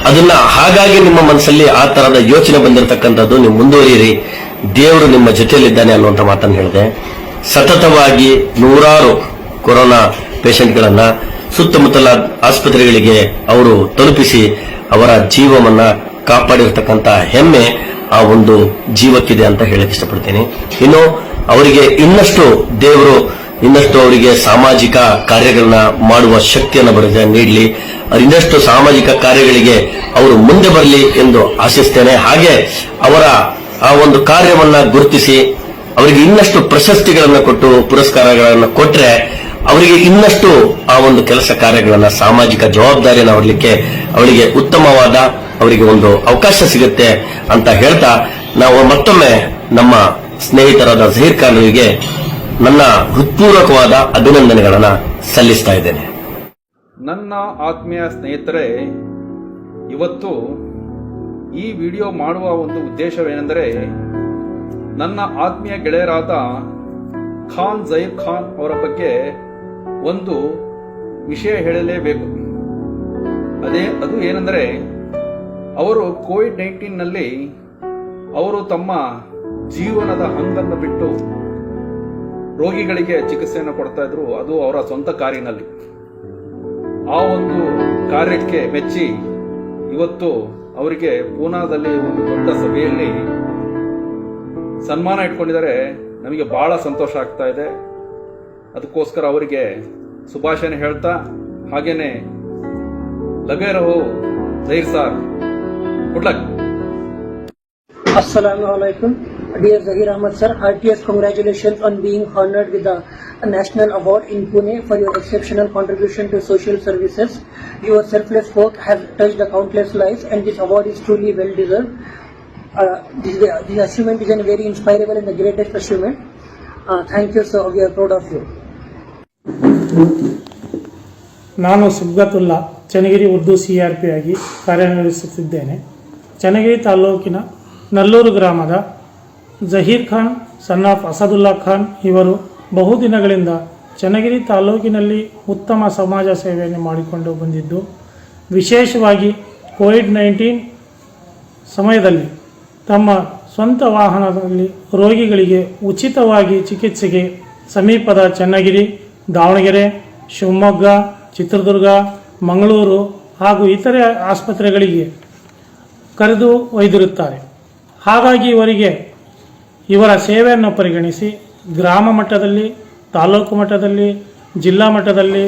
ಅದನ್ನ ಹಾಗಾಗಿ ನಿಮ್ಮ ಮನಸ್ಸಲ್ಲಿ ಆ ತರದ ಯೋಚನೆ ಬಂದಿರತಕ್ಕಂಥದ್ದು, ನೀವು ಮುಂದುವರಿಯಿರಿ, ದೇವರು ನಿಮ್ಮ ಜೊತೆಯಲ್ಲಿದ್ದಾನೆ ಅನ್ನುವಂತ ಮಾತನ್ನು ಹೇಳಿದೆ. ಸತತವಾಗಿ ನೂರಾರು ಕೊರೋನಾ ಪೇಷಂಟ್ಗಳನ್ನ ಸುತ್ತಮುತ್ತಲ ಆಸ್ಪತ್ರೆಗಳಿಗೆ ಅವರು ತಲುಪಿಸಿ ಅವರ ಜೀವವನ್ನ ಕಾಪಾಡಿರ್ತಕ್ಕಂಥ ಹೆಮ್ಮೆ ಆ ಒಂದು ಜೀವಕ್ಕಿದೆ ಅಂತ ಹೇಳಕ್ ಇಷ್ಟಪಡ್ತೀನಿ. ಇನ್ನು ಅವರಿಗೆ ಇನ್ನಷ್ಟು ದೇವರು ಅವರಿಗೆ ಸಾಮಾಜಿಕ ಕಾರ್ಯಗಳನ್ನ ಮಾಡುವ ಶಕ್ತಿಯನ್ನು ನೀಡಲಿ, ಇನ್ನಷ್ಟು ಸಾಮಾಜಿಕ ಕಾರ್ಯಗಳಿಗೆ ಅವರು ಮುಂದೆ ಬರಲಿ ಎಂದು ಆಶಿಸ್ತೇನೆ. ಹಾಗೆ ಅವರ ಆ ಒಂದು ಕಾರ್ಯವನ್ನ ಗುರುತಿಸಿ ಅವರಿಗೆ ಇನ್ನಷ್ಟು ಪ್ರಶಸ್ತಿಗಳನ್ನು ಕೊಟ್ಟು ಪುರಸ್ಕಾರಗಳನ್ನು ಕೊಟ್ರೆ ಅವರಿಗೆ ಇನ್ನಷ್ಟು ಆ ಒಂದು ಕೆಲಸ ಕಾರ್ಯಗಳನ್ನ, ಸಾಮಾಜಿಕ ಜವಾಬ್ದಾರಿಯನ್ನು ಹೊರಲಿಕ್ಕೆ ಅವರಿಗೆ ಉತ್ತಮವಾದ ಅವರಿಗೆ ಒಂದು ಅವಕಾಶ ಸಿಗುತ್ತೆ ಅಂತ ಹೇಳ್ತಾ, ನಾವು ಮತ್ತೊಮ್ಮೆ ನಮ್ಮ ಸ್ನೇಹಿತರಾದ ಜಹೀರ್ ಖಾನ್ ಅವರಿಗೆ ನನ್ನ ಹೃತ್ಪೂರ್ವಕವಾದ ಅಭಿನಂದನೆಗಳನ್ನು ಸಲ್ಲಿಸ್ತಾ ಇದ್ದೇನೆ. ನನ್ನ ಆತ್ಮೀಯ ಸ್ನೇಹಿತರೆ, ಇವತ್ತು ಈ ವಿಡಿಯೋ ಮಾಡುವ ಒಂದು ಉದ್ದೇಶವೇನೆಂದರೆ, ನನ್ನ ಆತ್ಮೀಯ ಗೆಳೆಯರಾದ ಜಹೀರ್ ಖಾನ್ ಅವರ ಬಗ್ಗೆ ಒಂದು ವಿಷಯ ಹೇಳಲೇಬೇಕು. ಅದು ಏನೆಂದರೆ, ಅವರು ಕೋವಿಡ್-19 ನಲ್ಲಿ ಅವರು ತಮ್ಮ ಜೀವನದ ಹಂಗನ್ನು ಬಿಟ್ಟು ರೋಗಿಗಳಿಗೆ ಚಿಕಿತ್ಸೆಯನ್ನು ಕೊಡ್ತಾ ಇದ್ರು. ಅದು ಅವರ ಸ್ವಂತ ಕಾರಿನಲ್ಲಿ. ಆ ಒಂದು ಕಾರ್ಯಕ್ಕೆ ಮೆಚ್ಚಿ ಇವತ್ತು ಅವರಿಗೆ ಪೂನಾದಲ್ಲಿ ಒಂದು ದೊಡ್ಡ ಸಭೆಯಲ್ಲಿ ಸನ್ಮಾನ ಇಟ್ಕೊಂಡಿದ್ದಾರೆ. ನಮಗೆ ಬಹಳ ಸಂತೋಷ ಆಗ್ತಾ ಇದೆ. ಅದಕ್ಕೋಸ್ಕರ ಅವರಿಗೆ ಶುಭಾಶಯ ಹೇಳ್ತಾ, ಹಾಗೇನೆ ಲಗೇ ರಹೋ Zaheer sir, good luck. Assalamu alaikum. Dear Zahir Ahmad sir, heartiest congratulations on being honored with the National Award in Pune for your exceptional contribution to social services. Your selfless work has touched the countless lives and this award is truly well deserved. This achievement is a very inspirable and the greatest achievement. Thank you sir, we are proud of you. ನಾನು ಸುಬ್ಗತುಲ್ಲಾ Channagiri Urdu CRP ಆಗಿ ಕಾರ್ಯನಿರ್ವಹಿಸುತ್ತಿದ್ದೇನೆ. ಚನ್ನಗಿರಿ ತಾಲೂಕಿನ ನಲ್ಲೂರು ಗ್ರಾಮದ Zaheer Khan son of Asadullah Khan ಇವರು ಬಹುದಿನಗಳಿಂದ ಚನ್ನಗಿರಿ ತಾಲೂಕಿನಲ್ಲಿ ಉತ್ತಮ ಸಮಾಜ ಸೇವೆಯನ್ನು ಮಾಡಿಕೊಂಡು ಬಂದಿದ್ದು, ವಿಶೇಷವಾಗಿ ಕೋವಿಡ್-19 ಸಮಯದಲ್ಲಿ ತಮ್ಮ ಸ್ವಂತ ವಾಹನದಲ್ಲಿ ರೋಗಿಗಳಿಗೆ ಉಚಿತವಾಗಿ ಚಿಕಿತ್ಸೆಗೆ ಸಮೀಪದ ಚನ್ನಗಿರಿ, ದಾವಣಗೆರೆ, ಶಿವಮೊಗ್ಗ, ಚಿತ್ರದುರ್ಗ, ಮಂಗಳೂರು ಹಾಗೂ ಇತರೆ ಆಸ್ಪತ್ರೆಗಳಿಗೆ ಕರೆದು ಒಯ್ದಿರುತ್ತಾರೆ. ಹಾಗಾಗಿ ಇವರ ಸೇವೆಯನ್ನು ಪರಿಗಣಿಸಿ ಗ್ರಾಮ ಮಟ್ಟದಲ್ಲಿ, ತಾಲೂಕು ಮಟ್ಟದಲ್ಲಿ, ಜಿಲ್ಲಾ ಮಟ್ಟದಲ್ಲಿ,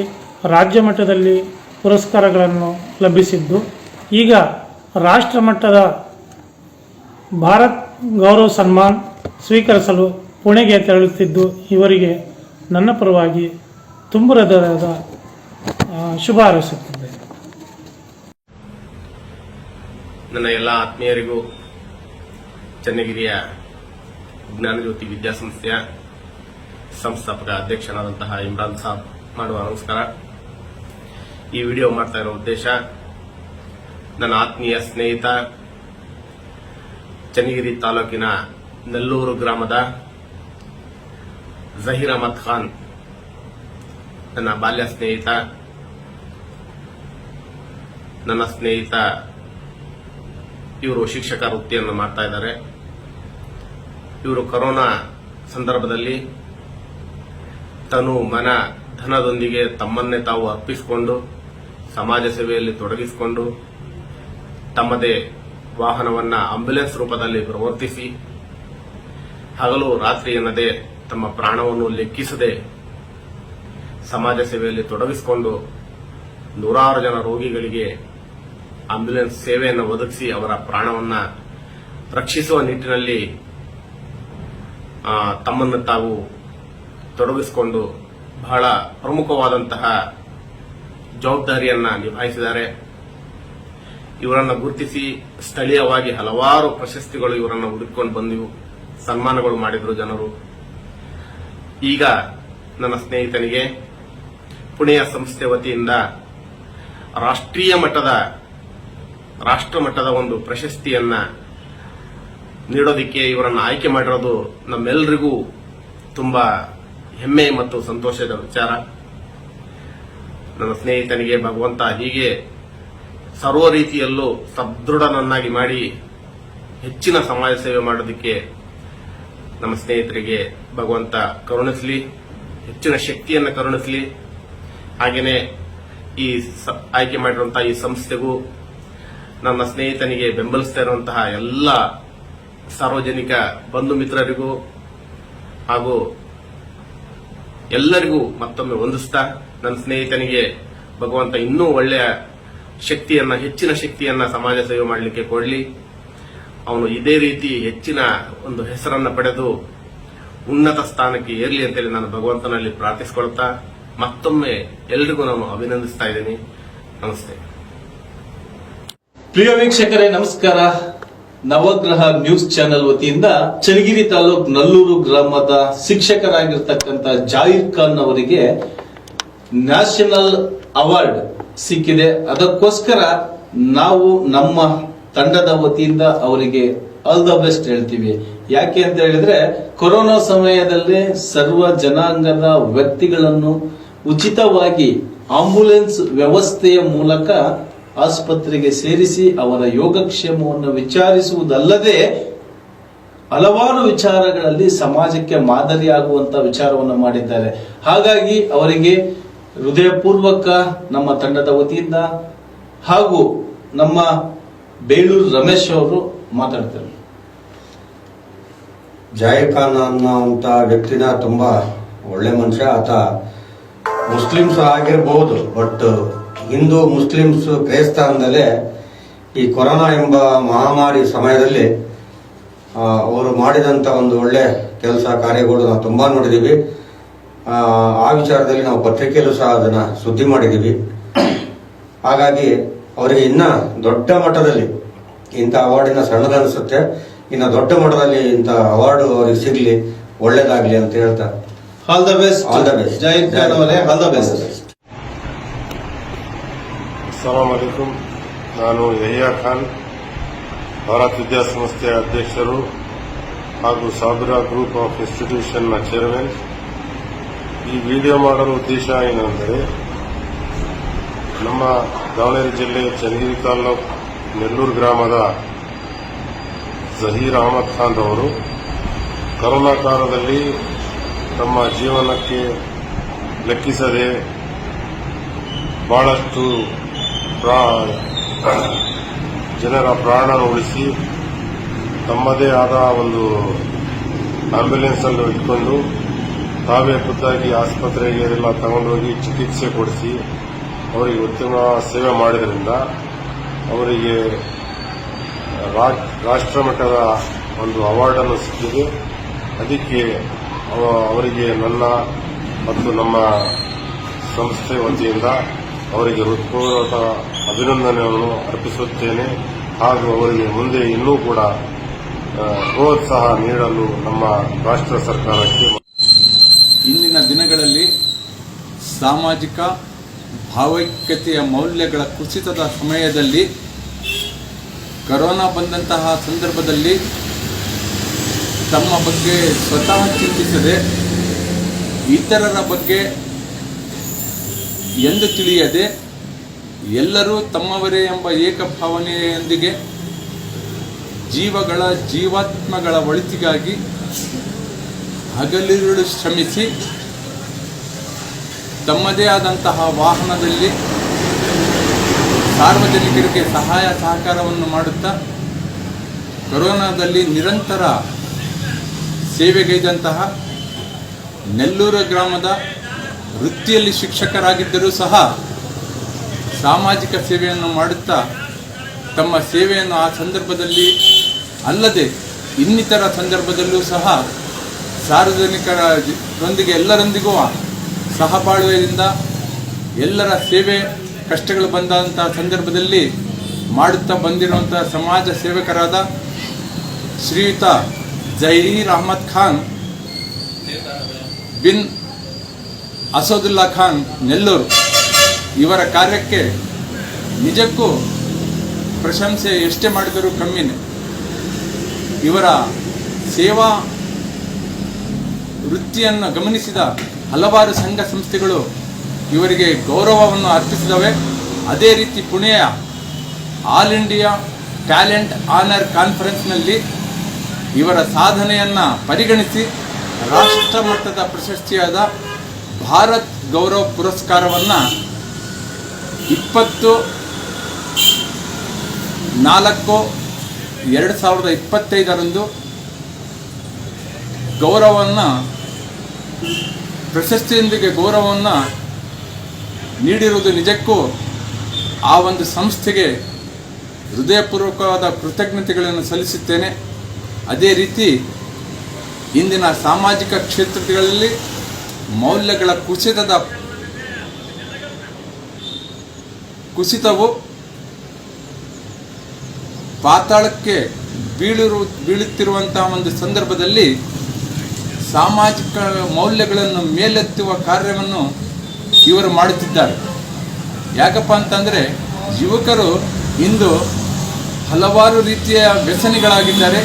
ರಾಜ್ಯ ಮಟ್ಟದಲ್ಲಿ ಪುರಸ್ಕಾರಗಳನ್ನು ಲಭಿಸಿದ್ದು, ಈಗ ರಾಷ್ಟ್ರ ಮಟ್ಟದ ಭಾರತ್ ಗೌರವ ಸನ್ಮಾನ್ ಸ್ವೀಕರಿಸಲು ಪುಣೆಗೆ ತೆರಳುತ್ತಿದ್ದು, ಇವರಿಗೆ ನನ್ನ ಪರವಾಗಿ ತುಂಬ ಹೃದಯದ ಶುಭ ಹಾರೈಸುತ್ತಿದ್ದೇನೆ. ನನ್ನ ಎಲ್ಲ ಆತ್ಮೀಯರಿಗೂ ಚನ್ನಗಿರಿಯ ಜ್ಞಾನಜ್ಯೋತಿ ವಿದ್ಯಾಸಂಸ್ಥೆಯ ಸಂಸ್ಥಾಪಕ ಅಧ್ಯಕ್ಷನಾದಂತಹ ಇಮ್ರಾನ್ ಸಾಬ್ ಮಾಡುವ ನಮಸ್ಕಾರ. ಈ ವಿಡಿಯೋ ಮಾಡ್ತಾ ಇರೋ ಉದ್ದೇಶ, ನನ್ನ ಆತ್ಮೀಯ ಸ್ನೇಹಿತ ಚನ್ನಗಿರಿ ತಾಲೂಕಿನ ನೆಲ್ಲೂರು ಗ್ರಾಮದ ಜಹೀರ್ ಅಹಮದ್ ಖಾನ್, ನನ್ನ ಬಾಲ್ಯ ಸ್ನೇಹಿತ, ನನ್ನ ಸ್ನೇಹಿತ. ಇವರು ಶಿಕ್ಷಕ ವೃತ್ತಿಯನ್ನು ಮಾಡ್ತಾ ಇದ್ದಾರೆ. ಇವರು ಕೊರೋನಾ ಸಂದರ್ಭದಲ್ಲಿ ತನು ಮನ ಧನದೊಂದಿಗೆ ತಮ್ಮನ್ನೇ ತಾವು ಅರ್ಪಿಸಿಕೊಂಡು ಸಮಾಜ ಸೇವೆಯಲ್ಲಿ ತೊಡಗಿಸಿಕೊಂಡು ತಮ್ಮದೇ ವಾಹನವನ್ನ ಆಂಬ್ಯುಲೆನ್ಸ್ ರೂಪದಲ್ಲಿ ಪ್ರವರ್ತಿಸಿ ಹಗಲು ರಾತ್ರಿ ಎನ್ನದೆ ತಮ್ಮ ಪ್ರಾಣವನ್ನು ಲೆಕ್ಕಿಸದೆ ಸಮಾಜ ಸೇವೆಯಲ್ಲಿ ತೊಡಗಿಸಿಕೊಂಡು ನೂರಾರು ಜನ ರೋಗಿಗಳಿಗೆ ಆಂಬ್ಯುಲೆನ್ಸ್ ಸೇವೆಯನ್ನು ಒದಗಿಸಿ ಅವರ ಪ್ರಾಣವನ್ನು ರಕ್ಷಿಸುವ ನಿಟ್ಟಿನಲ್ಲಿ ತಮ್ಮನ್ನು ತಾವು ತೊಡಗಿಸಿಕೊಂಡು ಬಹಳ ಪ್ರಮುಖವಾದಂತಹ ಜವಾಬ್ದಾರಿಯನ್ನ ನಿಭಾಯಿಸಿದ್ದಾರೆ. ಇವರನ್ನು ಗುರುತಿಸಿ ಸ್ಥಳೀಯವಾಗಿ ಹಲವಾರು ಪ್ರಶಸ್ತಿಗಳು ಇವರನ್ನು ಹುಡುಕಿಕೊಂಡು ಬಂದಿವು, ಸನ್ಮಾನಗಳು ಮಾಡಿದ್ರು ಜನರು. ಈಗ ನನ್ನ ಸ್ನೇಹಿತನಿಗೆ ಪುಣೆಯ ಸಂಸ್ಥೆ ವತಿಯಿಂದ ರಾಷ್ಟ್ರ ಮಟ್ಟದ ಒಂದು ಪ್ರಶಸ್ತಿಯನ್ನ ನೀಡೋದಕ್ಕೆ ಇವರನ್ನು ಆಯ್ಕೆ ಮಾಡಿರೋದು ನಮ್ಮೆಲ್ಲರಿಗೂ ತುಂಬಾ ಹೆಮ್ಮೆ ಮತ್ತು ಸಂತೋಷದ ವಿಚಾರ. ನನ್ನ ಸ್ನೇಹಿತನಿಗೆ ಭಗವಂತ ಹೀಗೆ ಸರ್ವ ರೀತಿಯಲ್ಲೂ ಸದೃಢನನ್ನಾಗಿ ಮಾಡಿ ಹೆಚ್ಚಿನ ಸಮಾಜ ಸೇವೆ ಮಾಡೋದಕ್ಕೆ ನಮ್ಮ ಸ್ನೇಹಿತರಿಗೆ ಭಗವಂತ ಕರುಣಿಸಲಿ, ಹೆಚ್ಚಿನ ಶಕ್ತಿಯನ್ನು ಕರುಣಿಸಲಿ. ಹಾಗೆಯೇ ಈ ಆಯ್ಕೆ ಮಾಡಿರುವಂತಹ ಈ ಸಂಸ್ಥೆಗೂ ನನ್ನ ಸ್ನೇಹಿತನಿಗೆ ಬೆಂಬಲಿಸ್ತಾ ಇರುವಂತಹ ಎಲ್ಲ ಸಾರ್ವಜನಿಕ ಬಂಧು ಮಿತ್ರರಿಗೂ ಹಾಗೂ ಎಲ್ಲರಿಗೂ ಮತ್ತೊಮ್ಮೆ ವಂದಿಸ್ತಾ, ನನ್ನ ಸ್ನೇಹಿತನಿಗೆ ಭಗವಂತ ಇನ್ನೂ ಒಳ್ಳೆಯ ಹೆಚ್ಚಿನ ಶಕ್ತಿಯನ್ನ ಸಮಾಜ ಸೇವೆ ಮಾಡಲಿಕ್ಕೆ ಕೊಡಲಿ. ಅವನು ಇದೇ ರೀತಿ ಹೆಚ್ಚಿನ ಒಂದು ಹೆಸರನ್ನು ಪಡೆದು ಉನ್ನತ ಸ್ಥಾನಕ್ಕೆ ಏರಲಿ ಅಂತೇಳಿ ನಾನು ಭಗವಂತನಲ್ಲಿ ಪ್ರಾರ್ಥಿಸಿಕೊಳ್ತಾ ಮತ್ತೊಮ್ಮೆ ಎಲ್ರಿಗೂ ನಾನು ಅಭಿನಂದಿಸ್ತಾ ಇದ್ದೀನಿ. ನಮಸ್ತೆ. ಪ್ರಿಯ ವೀಕ್ಷಕರೇ ನಮಸ್ಕಾರ. ನವಗ್ರಹ ನ್ಯೂಸ್ ಚಾನೆಲ್ ವತಿಯಿಂದ ಚನ್ನಗಿರಿ ತಾಲೂಕು ನಲ್ಲೂರು ಗ್ರಾಮದ ಶಿಕ್ಷಕರಾಗಿರ್ತಕ್ಕಂಥ ಜಾಹಿರ್ ಖಾನ್ ಅವರಿಗೆ ನ್ಯಾಷನಲ್ ಅವಾರ್ಡ್ ಸಿಕ್ಕಿದೆ. ಅದಕ್ಕೋಸ್ಕರ ನಾವು ನಮ್ಮ ತಂಡದ ವತಿಯಿಂದ ಅವರಿಗೆ ಆಲ್ ದ ಬೆಸ್ಟ್ ಹೇಳ್ತೀವಿ. ಯಾಕೆ ಅಂತ ಹೇಳಿದ್ರೆ ಕೊರೋನಾ ಸಮಯದಲ್ಲಿ ಸರ್ವ ಜನಾಂಗದ ವ್ಯಕ್ತಿಗಳನ್ನು ಉಚಿತವಾಗಿ ಆಂಬ್ಯುಲೆನ್ಸ್ ವ್ಯವಸ್ಥೆಯ ಮೂಲಕ ಆಸ್ಪತ್ರೆಗೆ ಸೇರಿಸಿ ಅವರ ಯೋಗಕ್ಷೇಮವನ್ನು ವಿಚಾರಿಸುವುದಲ್ಲದೆ ಹಲವಾರು ವಿಚಾರಗಳಲ್ಲಿ ಸಮಾಜಕ್ಕೆ ಮಾದರಿಯಾಗುವಂತಹ ವಿಚಾರವನ್ನು ಮಾಡಿದ್ದಾರೆ. ಹಾಗಾಗಿ ಅವರಿಗೆ ಹೃದಯಪೂರ್ವಕ ನಮ್ಮ ತಂಡದ ವತಿಯಿಂದ ಹಾಗೂ ನಮ್ಮ ಬೇಳೂರು ರಮೇಶ್ ಅವರು ಮಾತಾಡ್ತಾರೆ. ಜಾಹಿರ್ ಖಾನ್ ಅನ್ನೋಂಥ ವ್ಯಕ್ತಿನ ತುಂಬಾ ಒಳ್ಳೆ ಮನುಷ್ಯ. ಆತ ಮುಸ್ಲಿಮ್ಸ್ ಆಗಿರಬಹುದು, ಬಟ್ ಹಿಂದೂ ಮುಸ್ಲಿಮ್ಸ್ ಕ್ರೈಸ್ತರದಲ್ಲೇ ಈ ಕೊರೋನಾ ಎಂಬ ಮಹಾಮಾರಿ ಸಮಯದಲ್ಲಿ ಅವರು ಮಾಡಿದಂತ ಒಂದು ಒಳ್ಳೆ ಕೆಲಸ ಕಾರ್ಯಗಳು ನಾವು ತುಂಬಾ ನೋಡಿದೀವಿ. ಆ ವಿಚಾರದಲ್ಲಿ ನಾವು ಪತ್ರಿಕೆಯಲ್ಲೂ ಸಹ ಅದನ್ನ ಸುದ್ದಿ ಮಾಡಿದೀವಿ. ಹಾಗಾಗಿ ಅವರಿಗೆ ಇನ್ನ ದೊಡ್ಡ ಮಟ್ಟದಲ್ಲಿ ಇಂಥ ಅವಾರ್ಡಿನ ಸಣ್ಣದನ್ನಿಸುತ್ತೆ, ಇನ್ನು ದೊಡ್ಡ ಮಟ್ಟದಲ್ಲಿ ಇಂಥ ಅವಾರ್ಡ್ ಅವರಿಗೆ ಸಿಗ್ಲಿ, ಒಳ್ಳೇದಾಗ್ಲಿ ಅಂತ ಹೇಳ್ತಾರೆ. All the best. All the best Zahir Khan ಅವರೇ, ಆಲ್ ದ ಬೆಸ್ಟ್. ಅಸ್ಸಲಾಂ ಅಲೈಕುಂ. ನಾನು ಯಹಿಯಾ ಖಾನ್, ಭಾರತ್ ವಿದ್ಯಾಸಂಸ್ಥೆಯ ಅಧ್ಯಕ್ಷರು ಹಾಗೂ ಸಾಬಿರಾ ಗ್ರೂಪ್ ಆಫ್ ಇನ್ಸ್ಟಿಟ್ಯೂಷನ್ನ ಚೇರ್ಮನ್. ಈ ವಿಡಿಯೋ ಮಾಡಲು ಉದ್ದೇಶ ಏನೆಂದರೆ, ನಮ್ಮ ದಾವಣಗೆರೆ ಜಿಲ್ಲೆ ಚನ್ನಗಿರಿ ತಾಲೂಕು ನೆಲ್ಲೂರು ಗ್ರಾಮದ ಜಹೀರ್ ಅಹಮದ್ ಖಾನ್ ಅವರು ಕೊರೋನಾ ಕಾಲದಲ್ಲಿ ತಮ್ಮ ಜೀವನಕ್ಕೆ ಲೆಕ್ಕಿಸದೆ ಬಹಳಷ್ಟು ಜನರ ಪ್ರಾಣ ಉಳಿಸಿ ತಮ್ಮದೇ ಆದ ಒಂದು ಆಂಬ್ಯುಲೆನ್ಸ್ ಅನ್ನು ಇಟ್ಕೊಂಡು ತಾವೇ ಖುದ್ದಾಗಿ ಆಸ್ಪತ್ರೆಗೆ ಎಲ್ಲ ತಗೊಂಡೋಗಿ ಚಿಕಿತ್ಸೆ ಕೊಡಿಸಿ ಅವರಿಗೆ ಉತ್ತಮ ಸೇವೆ ಮಾಡಿದ್ರಿಂದ ಅವರಿಗೆ ರಾಷ್ಟ್ರ ಮಟ್ಟದ ಒಂದು ಅವಾರ್ಡನ್ನು ಸಿಕ್ಕಿದೆ. ಅದಕ್ಕೆ ಅವರಿಗೆ ನನ್ನ ಮತ್ತು ನಮ್ಮ ಸಂಸ್ಥೆ ವತಿಯಿಂದ ಅವರಿಗೆ ಹೃತ್ಪೂರ್ವಕ ಅಭಿನಂದನೆಯನ್ನು ಅರ್ಪಿಸುತ್ತೇನೆ. ಹಾಗೂ ಅವರಿಗೆ ಮುಂದೆ ಇನ್ನೂ ಕೂಡ ಪ್ರೋತ್ಸಾಹ ನೀಡಲು ನಮ್ಮ ರಾಷ್ಟ್ರ ಸರ್ಕಾರಕ್ಕೆ. ಇಂದಿನ ದಿನಗಳಲ್ಲಿ ಸಾಮಾಜಿಕ ಭಾವೈಕ್ಯತೆಯ ಮೌಲ್ಯಗಳ ಕುಸಿತದ ಸಮಯದಲ್ಲಿ ಕೊರೋನಾ ಬಂದಂತಹ ಸಂದರ್ಭದಲ್ಲಿ ತಮ್ಮ ಬಗ್ಗೆ ಸ್ವತಃ ಚಿಂತಿಸದೆ ಇತರರ ಬಗ್ಗೆ ಎಂದು ತಿಳಿಯದೆ ಎಲ್ಲರೂ ತಮ್ಮವರೇ ಎಂಬ ಏಕಭಾವನೆಯೊಂದಿಗೆ ಜೀವಾತ್ಮಗಳ ಒಳಿತಿಗಾಗಿ ಹಗಲಿರುಳು ಶ್ರಮಿಸಿ ತಮ್ಮದೇ ಆದಂತಹ ವಾಹನದಲ್ಲಿ ಸಾರ್ವಜನಿಕರಿಗೆ ಸಹಾಯ ಸಹಕಾರವನ್ನು ಮಾಡುತ್ತಾ ಕೊರೋನಾದಲ್ಲಿ ನಿರಂತರ ಸೇವೆಗೈದಂತಹ ನೆಲ್ಲೂರು ಗ್ರಾಮದ ವೃತ್ತಿಯಲ್ಲಿ ಶಿಕ್ಷಕರಾಗಿದ್ದರೂ ಸಹ ಸಾಮಾಜಿಕ ಸೇವೆಯನ್ನು ಮಾಡುತ್ತಾ ತಮ್ಮ ಸೇವೆಯನ್ನು ಆ ಸಂದರ್ಭದಲ್ಲಿ ಅಲ್ಲದೆ ಇನ್ನಿತರ ಸಂದರ್ಭದಲ್ಲೂ ಸಹ ಸಾರ್ವಜನಿಕರೊಂದಿಗೆ ಎಲ್ಲರೊಂದಿಗೂ ಸಹಬಾಳ್ವೆಯಿಂದ ಎಲ್ಲರ ಸೇವೆ ಕಷ್ಟಗಳು ಬಂದಂತಹ ಸಂದರ್ಭದಲ್ಲಿ ಮಾಡುತ್ತಾ ಬಂದಿರುವಂತಹ ಸಮಾಜ ಸೇವಕರಾದ ಶ್ರೀಯುತ ಜಹೀರ್ ಅಹಮದ್ ಖಾನ್ ಬಿನ್ ಅಸದುಲ್ಲಾ ಖಾನ್ ನೆಲ್ಲೂರು ಇವರ ಕಾರ್ಯಕ್ಕೆ ನಿಜಕ್ಕೂ ಪ್ರಶಂಸೆ ಎಷ್ಟೇ ಮಾಡಿದರೂ ಕಮ್ಮಿನೇ. ಇವರ ಸೇವಾ ವೃತ್ತಿಯನ್ನು ಗಮನಿಸಿದ ಹಲವಾರು ಸಂಘ ಸಂಸ್ಥೆಗಳು ಇವರಿಗೆ ಗೌರವವನ್ನು ಅರ್ಪಿಸಿದವೆ. ಅದೇ ರೀತಿ ಪುಣೆಯ ಆಲ್ ಇಂಡಿಯಾ ಟ್ಯಾಲೆಂಟ್ ಆನರ್ ಕಾನ್ಫರೆನ್ಸ್ನಲ್ಲಿ ಇವರ ಸಾಧನೆಯನ್ನು ಪರಿಗಣಿಸಿ ರಾಷ್ಟ್ರ ಮಟ್ಟದ ಪ್ರಶಸ್ತಿಯಾದ ಭಾರತ್ ಗೌರವ ಪುರಸ್ಕಾರವನ್ನು 20/4/2025 ಗೌರವವನ್ನು ಪ್ರಶಸ್ತಿಯೊಂದಿಗೆ ಗೌರವವನ್ನು ನೀಡಿರುವುದು ನಿಜಕ್ಕೂ ಆ ಒಂದು ಸಂಸ್ಥೆಗೆ ಹೃದಯಪೂರ್ವಕವಾದ ಕೃತಜ್ಞತೆಗಳನ್ನು ಸಲ್ಲಿಸುತ್ತೇನೆ. ಅದೇ ರೀತಿ ಇಂದಿನ ಸಾಮಾಜಿಕ ಕ್ಷೇತ್ರಗಳಲ್ಲಿ ಮೌಲ್ಯಗಳ ಕುಸಿತವು ಪಾತಾಳಕ್ಕೆ ಬೀಳುತ್ತಿರುವಂತಹ ಒಂದು ಸಂದರ್ಭದಲ್ಲಿ ಸಾಮಾಜಿಕ ಮೌಲ್ಯಗಳನ್ನು ಮೇಲೆತ್ತುವ ಕಾರ್ಯವನ್ನು ಇವರು ಮಾಡುತ್ತಿದ್ದಾರೆ. ಯಾಕಪ್ಪ ಅಂತಂದರೆ ಯುವಕರು ಇಂದು ಹಲವಾರು ರೀತಿಯ ವ್ಯಸನಿಗಳಾಗಿದ್ದಾರೆ.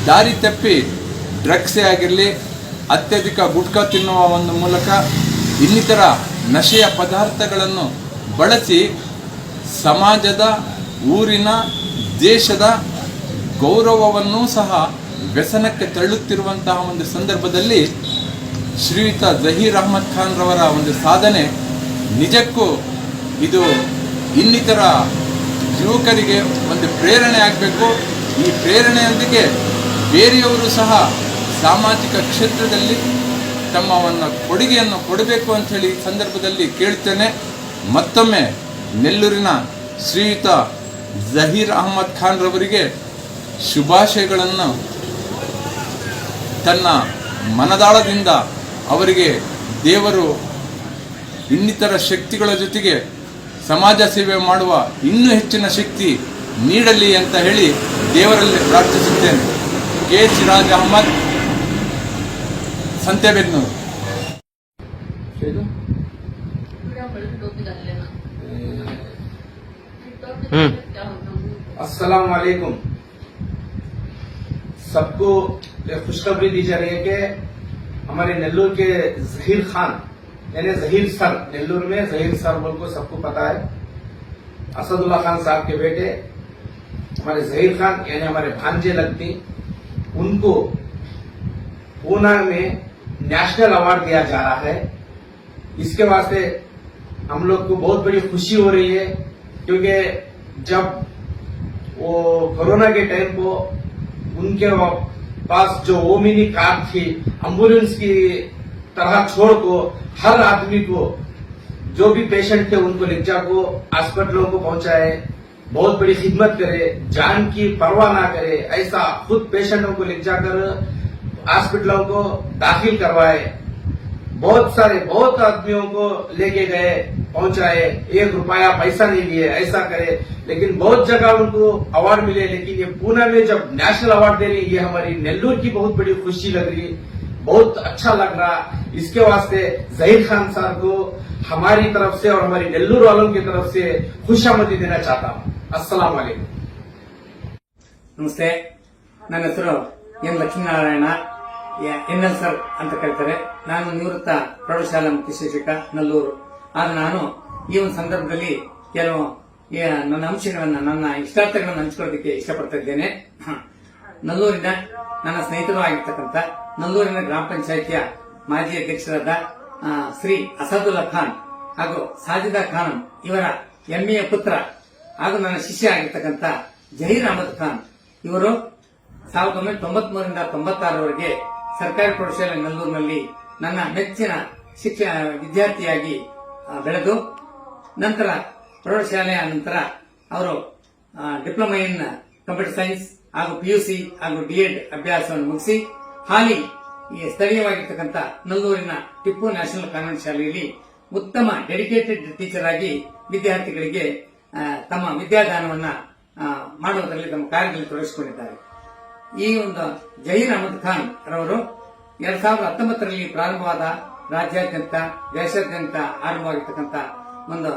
ದಾರಿ ತಪ್ಪಿ ಡ್ರಗ್ಸೇ ಆಗಿರಲಿ, ಅತ್ಯಧಿಕ ಗುಟ್ಕಾ ತಿನ್ನುವ ಒಂದು ಮೂಲಕ ಇನ್ನಿತರ ನಶೆಯ ಪದಾರ್ಥಗಳನ್ನು ಬಳಸಿ ಸಮಾಜದ, ಊರಿನ, ದೇಶದ ಗೌರವವನ್ನೂ ಸಹ ವ್ಯಸನಕ್ಕೆ ತಳ್ಳುತ್ತಿರುವಂತಹ ಒಂದು ಸಂದರ್ಭದಲ್ಲಿ ಶ್ರೀಯುತ ಜಹೀರ್ ಅಹಮದ್ ಖಾನ್ ರವರ ಒಂದು ಸಾಧನೆ ನಿಜಕ್ಕೂ ಇದು ಇನ್ನಿತರ ಯುವಕರಿಗೆ ಒಂದು ಪ್ರೇರಣೆ ಆಗಬೇಕು. ಈ ಪ್ರೇರಣೆಯೊಂದಿಗೆ ಬೇರೆಯವರು ಸಹ ಸಾಮಾಜಿಕ ಕ್ಷೇತ್ರದಲ್ಲಿ ತಮ್ಮವನ್ನು ಕೊಡುಗೆಯನ್ನು ಕೊಡಬೇಕು ಅಂಥೇಳಿ ಈ ಸಂದರ್ಭದಲ್ಲಿ ಕೇಳ್ತೇನೆ. ಮತ್ತೊಮ್ಮೆ ನೆಲ್ಲೂರಿನ ಶ್ರೀಯುತ ಜಹೀರ್ ಅಹಮದ್ ಖಾನ್ ರವರಿಗೆ ಶುಭಾಶಯಗಳನ್ನು ತನ್ನ ಮನದಾಳದಿಂದ ಅವರಿಗೆ ದೇವರು ಇನ್ನಿತರ ಶಕ್ತಿಗಳ ಜೊತೆಗೆ ಸಮಾಜ ಸೇವೆ ಮಾಡುವ ಇನ್ನೂ ಹೆಚ್ಚಿನ ಶಕ್ತಿ ನೀಡಲಿ ಅಂತ ಹೇಳಿ ದೇವರಲ್ಲಿ ಪ್ರಾರ್ಥಿಸುತ್ತೇನೆ. ಕೆ ಸಿರಾಜ್ ಅಹಮದ್, ಸಂತೆಬೆನ್ನೂರು. अस्सलाम वालेकुम। सबको खुशखबरी दी जा रही है कि हमारे नेल्लूर के जहीर खान यानी जहीर सर, नेल्लूर में जहीर सर बोल को सबको पता है, असदुल्ला खान साहब के बेटे हमारे जहीर खान यानी हमारे भांजे लगती, उनको पूना में नेशनल अवार्ड दिया जा रहा है। इसके वास्ते हम लोग को बहुत बड़ी खुशी हो रही है, क्योंकि जब वो कोरोना के टाइम को उनके पास जो ओमिनी कार थी, एम्बुलेंस की तरह छोड़ को हर आदमी को जो भी पेशेंट थे उनको लिज्जा को हॉस्पिटलों को पहुंचाए, बहुत बड़ी खिदमत करे, जान की परवाह ना करे, ऐसा खुद पेशेंटों को लिज्जा कर हॉस्पिटलों को दाखिल करवाए। बहुत आदमियों को लेके गए, पहुंचाए, 1 रुपया पैसा नहीं लिए, ऐसा करे। लेकिन बहुत जगह उनको अवार्ड मिले, लेकिन ये पूना में जब नेशनल अवार्ड दे रही, ये हमारी नेल्लूर की बहुत बड़ी खुशी लग रही, बहुत अच्छा लग रहा। इसके वास्ते जहीर खान साहब को हमारी तरफ से और हमारी नेल्लूर वालों की तरफ से खुशामदी देना चाहता हूँ। अस्सलाम वालेकुम। ನಮಸ್ತೆ, ನನ್ನ ಹೆಸರು ಎನ್ ಲಕ್ಷ್ಮೀನಾರಾಯಣ, ಎನ್ಎಲ್ ಸರ್ ಅಂತ ಕರೀತಾರೆ. ನಾನು ನಿವೃತ್ತ ಪ್ರೌಢಶಾಲಾ ಮುಖ್ಯ ಶಿಕ್ಷಕ ನಲ್ಲೂರು. ಆದ್ರೆ ನಾನು ಈ ಒಂದು ಸಂದರ್ಭದಲ್ಲಿ ಕೆಲವು ನನ್ನ ಅಂಶಗಳನ್ನ, ನನ್ನ ಇಷ್ಟಾರ್ಥಗಳನ್ನು ಹಂಚಿಕೊಳ್ಳೋದಕ್ಕೆ ಇಷ್ಟಪಡ್ತಾ ಇದ್ದೇನೆ. ನಲ್ಲೂರಿನ ನನ್ನ ಸ್ನೇಹಿತರು ಆಗಿರ್ತಕ್ಕಂಥ ನಲ್ಲೂರಿನ ಗ್ರಾಮ ಪಂಚಾಯಿತಿಯ ಮಾಜಿ ಅಧ್ಯಕ್ಷರಾದ ಶ್ರೀ ಅಸಾದುಲ್ಲಾ ಖಾನ್ ಹಾಗೂ ಸಾಜಿದಾ ಖಾನ್ ಇವರ ಹೆಮ್ಮೆಯ ಪುತ್ರ ಹಾಗೂ ನನ್ನ ಶಿಷ್ಯ ಆಗಿರ್ತಕ್ಕಂಥ ಜಹೀರ್ ಅಹಮದ್ ಖಾನ್ ಇವರು 1993ರಿಂದ 96ರವರೆಗೆ ಸರ್ಕಾರಿ ಪ್ರೌಢಶಾಲೆ ನಲ್ಲೂರಿನಲ್ಲಿ ನನ್ನ ಮೆಚ್ಚಿನ ವಿದ್ಯಾರ್ಥಿಯಾಗಿ ಬೆಳೆದು, ನಂತರ ಪ್ರೌಢಶಾಲೆಯ ನಂತರ ಅವರು ಡಿಪ್ಲೊಮಾ ಇನ್ ಕಂಪ್ಯೂಟರ್ ಸೈನ್ಸ್ ಹಾಗೂ ಪಿಯುಸಿ ಹಾಗೂ ಡಿಎಡ್ ಅಭ್ಯಾಸವನ್ನು ಮುಗಿಸಿ ಹಾಲಿ ಸ್ಥಳೀಯವಾಗಿರ್ತಕ್ಕಂಥ ನಲ್ಲೂರಿನ ಟಿಪ್ಪು ನ್ಯಾಷನಲ್ ಕಾನ್ವೆಂಟ್ ಶಾಲೆಯಲ್ಲಿ ಉತ್ತಮ ಡೆಡಿಕೇಟೆಡ್ ಟೀಚರ್ ಆಗಿ ವಿದ್ಯಾರ್ಥಿಗಳಿಗೆ ತಮ್ಮ ವಿದ್ಯಾದಾನವನ್ನ ಮಾಡುವುದರಲ್ಲಿ ತಮ್ಮ ಕಾರ್ಯದಲ್ಲಿ ತೊಡಗಿಸಿಕೊಂಡಿದ್ದಾರೆ. ಈ ಒಂದು ಜಹೀರ್ ಅಹಮದ್ ಖಾನ್ ರವರು 2019ರಲ್ಲಿ ಪ್ರಾರಂಭವಾದ ರಾಜ್ಯಾದ್ಯಂತ ದೇಶಾದ್ಯಂತ ಆರಂಭವಾಗಿರ್ತಕ್ಕಂಥ ಒಂದು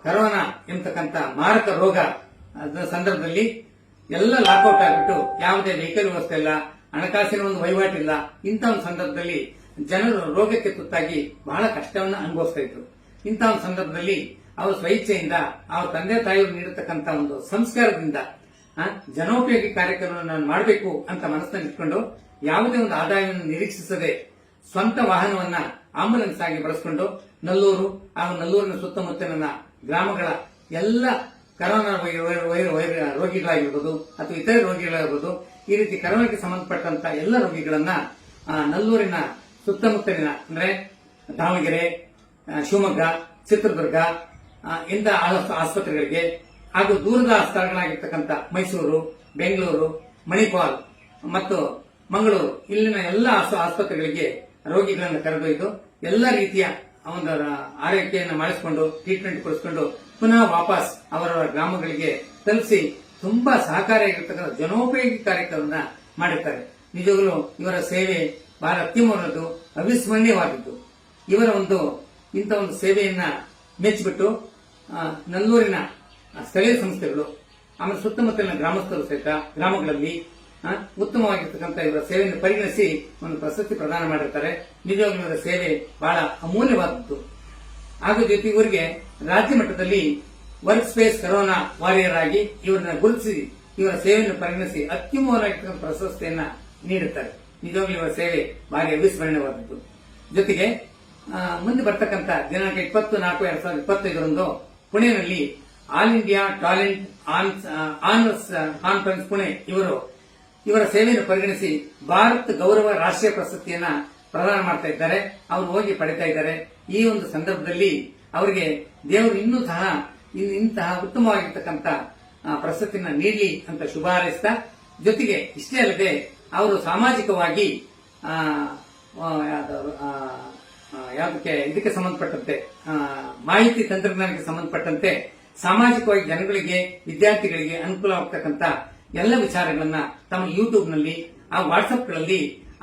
ಕರೋನಾ ಎಂಬತಕ್ಕಂಥ ಮಾರಕ ರೋಗ ಸಂದರ್ಭದಲ್ಲಿ ಎಲ್ಲ ಲಾಕ್ಔಟ್ ಆಗಿಬಿಟ್ಟು ಯಾವುದೇ ವೆಹಿಕಲ್ ವ್ಯವಸ್ಥೆ ಇಲ್ಲ, ಹಣಕಾಸಿನ ಒಂದು ವಹಿವಾಟಿಲ್ಲ. ಇಂಥ ಒಂದು ಸಂದರ್ಭದಲ್ಲಿ ಜನರು ರೋಗಕ್ಕೆ ತುತ್ತಾಗಿ ಬಹಳ ಕಷ್ಟವನ್ನು ಅನುಭವಿಸ್ತಾ ಇದ್ರು. ಇಂಥ ಒಂದು ಸಂದರ್ಭದಲ್ಲಿ ಅವರು ಸ್ವಇಚ್ಛೆಯಿಂದ ಅವ್ರ ತಂದೆ ತಾಯಿಯವರು ನೀಡತಕ್ಕಂಥ ಒಂದು ಸಂಸ್ಕಾರದಿಂದ ಜನೋಪಯೋಗಿ ಕಾರ್ಯಕ್ರಮವನ್ನು ನಾನು ಮಾಡಬೇಕು ಅಂತ ಮನಸ್ಸನ್ನು ಇಟ್ಕೊಂಡು ಯಾವುದೇ ಒಂದು ಆದಾಯವನ್ನು ನಿರೀಕ್ಷಿಸದೆ ಸ್ವಂತ ವಾಹನವನ್ನ ಆಂಬುಲೆನ್ಸ್ ಆಗಿ ಬಳಸಿಕೊಂಡು ನಲ್ಲೂರು ಹಾಗೂ ನಲ್ಲೂರಿನ ಸುತ್ತಮುತ್ತಲಿನ ಗ್ರಾಮಗಳ ಎಲ್ಲ ಕರೋನಾ ರೋಗಿಗಳಾಗಿರ್ಬೋದು ಅಥವಾ ಇತರೆ ರೋಗಿಗಳಾಗಿರ್ಬೋದು, ಈ ರೀತಿ ಕರೋನಾಕ್ಕೆ ಸಂಬಂಧಪಟ್ಟಂತ ಎಲ್ಲ ರೋಗಿಗಳನ್ನ ನಲ್ಲೂರಿನ ಸುತ್ತಮುತ್ತಲಿನ ಅಂದ್ರೆ ದಾವಣಗೆರೆ, ಶಿವಮೊಗ್ಗ, ಚಿತ್ರದುರ್ಗ ಇಂಥ ಆಸ್ಪತ್ರೆಗಳಿಗೆ ಹಾಗೂ ದೂರದ ಸ್ಥಳಗಳಾಗಿರ್ತಕ್ಕಂಥ ಮೈಸೂರು, ಬೆಂಗಳೂರು, ಮಣಿಪಾಲ್ ಮತ್ತು ಮಂಗಳೂರು ಇಲ್ಲಿನ ಎಲ್ಲ ಆಸ್ಪತ್ರೆಗಳಿಗೆ ರೋಗಿಗಳನ್ನು ಕರೆದೊಯ್ದು ಎಲ್ಲ ರೀತಿಯ ಒಂದು ಆರೈಕೆಯನ್ನು ಮಾಡಿಸಿಕೊಂಡು ಟ್ರೀಟ್ಮೆಂಟ್ ಕೊಡಿಸಿಕೊಂಡು ಪುನಃ ವಾಪಸ್ ಅವರ ಗ್ರಾಮಗಳಿಗೆ ತಲುಪಿಸಿ ತುಂಬಾ ಸಹಕಾರಿಯಾಗಿರ್ತಕ್ಕಂಥ ಜನೋಪಯೋಗಿ ಕಾರ್ಯಕ್ರಮವನ್ನು ಮಾಡಿರ್ತಾರೆ. ನಿಜವಾಗಲೂ ಇವರ ಸೇವೆ ಬಹಳ ಅತ್ಯುತ್ತಮವಾದದ್ದು, ಅವಿಸ್ಮರಣೀಯವಾದದ್ದು. ಇವರ ಇಂಥ ಒಂದು ಸೇವೆಯನ್ನ ಮೆಚ್ಚಿಬಿಟ್ಟು ನಲ್ಲೂರಿನ ಸ್ಥಳೀಯ ಸಂಸ್ಥೆಗಳು ಆಮೇಲೆ ಸುತ್ತಮುತ್ತಲಿನ ಗ್ರಾಮಸ್ಥರು ಸಹಿತ ಗ್ರಾಮಗಳಲ್ಲಿ ಉತ್ತಮವಾಗಿರ್ತಕ್ಕಂಥ ಇವರ ಸೇವೆಯನ್ನು ಪರಿಗಣಿಸಿ ಒಂದು ಪ್ರಶಸ್ತಿ ಪ್ರದಾನ ಮಾಡಿರ್ತಾರೆ. ನಿಜವಾಗ್ಲೂ ಇವರ ಸೇವೆ ಬಹಳ ಅಮೂಲ್ಯವಾದದ್ದು. ಹಾಗೂ ಜೊತೆ ಇವರಿಗೆ ರಾಜ್ಯ ಮಟ್ಟದಲ್ಲಿ ವರ್ಕ್ ಸ್ಪೇಸ್ ಕರೋನಾ ವಾರಿಯರ್ ಆಗಿ ಇವರನ್ನ ಗುರುತಿಸಿ ಇವರ ಸೇವೆಯನ್ನು ಪರಿಗಣಿಸಿ ಅತ್ಯುತ್ತಮವಾಗಿರ್ತಕ್ಕಂಥ ಪ್ರಶಸ್ತಿಯನ್ನ ನೀಡುತ್ತಾರೆ. ನಿಜವಾಗ್ಲೂ ಇವರ ಸೇವೆ ಭಾರಿ ಅವಿಸ್ಮರಣೀಯವಾದದ್ದು. ಜೊತೆಗೆ ಮುಂದೆ ಬರ್ತಕ್ಕಂಥ ದಿನಾಂಕ 24/2025ರಂದು ಪುಣೆಯಲ್ಲಿ all India talent honours conference Pune ಇವರ ಸೇವೆಯನ್ನು ಪರಿಗಣಿಸಿ ಭಾರತ್ ಗೌರವ ರಾಷ್ಟ್ರೀಯ ಪ್ರಶಸ್ತಿಯನ್ನ ಪ್ರದಾನ ಮಾಡ್ತಾ ಇದ್ದಾರೆ. ಅವರು ಹೋಗಿ ಪಡಿತಾ ಇದ್ದಾರೆ. ಈ ಒಂದು ಸಂದರ್ಭದಲ್ಲಿ ಅವರಿಗೆ ದೇವರು ಇನ್ನೂ ಸಹ ಇಂತಹ ಉತ್ತಮವಾಗಿರ್ತಕ್ಕಂಥ ಪ್ರಶಸ್ತಿಯನ್ನ ನೀಡಲಿ ಅಂತ ಶುಭ ಹಾರೈಸ್ತಾ, ಜೊತೆಗೆ ಇಷ್ಟೇ ಅಲ್ಲದೆ ಅವರು ಸಾಮಾಜಿಕವಾಗಿ ಇದಕ್ಕೆ ಸಂಬಂಧಪಟ್ಟಂತೆ ಮಾಹಿತಿ ತಂತ್ರಜ್ಞಾನಕ್ಕೆ ಸಂಬಂಧಪಟ್ಟಂತೆ ಸಾಮಾಜಿಕವಾಗಿ ಜನಗಳಿಗೆ, ವಿದ್ಯಾರ್ಥಿಗಳಿಗೆ ಅನುಕೂಲವಾಗತಕ್ಕಂಥ ಎಲ್ಲ ವಿಚಾರಗಳನ್ನ ತಮ್ಮ ಯೂಟ್ಯೂಬ್ ನಲ್ಲಿ ಆ ವಾಟ್ಸ್ಆಪ್ಗಳಲ್ಲಿ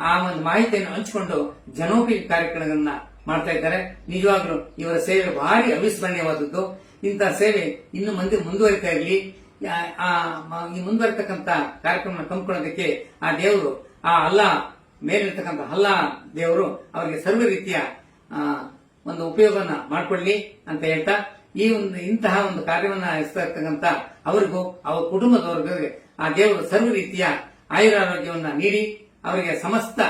ಆ ಒಂದು ಮಾಹಿತಿಯನ್ನು ಹಂಚಿಕೊಂಡು ಜನೋಪಯೋಗಿ ಕಾರ್ಯಕ್ರಮಗಳನ್ನ ಮಾಡ್ತಾ ಇದ್ದಾರೆ. ನಿಜವಾಗ್ಲೂ ಇವರ ಸೇವೆ ಭಾರಿ ಅವಿಸ್ಮರಣೀಯವಾದದ್ದು. ಇಂತಹ ಸೇವೆ ಇನ್ನು ಮುಂದುವರಿತಾ ಇರಲಿ. ಈ ಮುಂದುವರಿತಕ್ಕಂಥ ಕಾರ್ಯಕ್ರಮ ಕಂಡುಕೊಳ್ಳೋದಕ್ಕೆ ಆ ದೇವರು, ಆ ಅಲ್ಲಾ ಮೇಲಿರ್ತಕ್ಕಂಥ ಅಲ್ಲಾ ದೇವರು ಅವರಿಗೆ ಸರ್ವ ರೀತಿಯ ಒಂದು ಉಪಯೋಗವನ್ನ ಮಾಡಿಕೊಳ್ಳಿ ಅಂತ ಹೇಳ್ತಾ, ಇಂತಹ ಒಂದು ಕಾರ್ಯವನ್ನ ಎಸ್ತಾ ಇರ್ತಕ್ಕಂಥ ಅವರಿಗೂ ಅವರ ಕುಟುಂಬದವರಿಗೆ ಆ ದೇವರು ಸರ್ವ ರೀತಿಯ ಆಯುರಾರೋಗ್ಯವನ್ನ ನೀಡಿ ಅವರಿಗೆ ಸಮಸ್ತ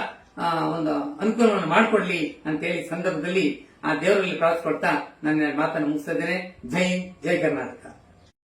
ಒಂದು ಅನುಕೂಲವನ್ನು ಮಾಡಿಕೊಡ್ಲಿ ಅಂತ ಹೇಳಿ ಸಂದರ್ಭದಲ್ಲಿ ಆ ದೇವರಲ್ಲಿ ಪ್ರಾರ್ಥಿಸ್ಕೊಳ್ತಾ ನನ್ನ ಮಾತನ್ನು ಮುಗಿಸ್ತಾ ಇದ್ದೇನೆ. ಜೈ ಹಿಂದ್, ಜೈ ಕರ್ನಾಟಕ.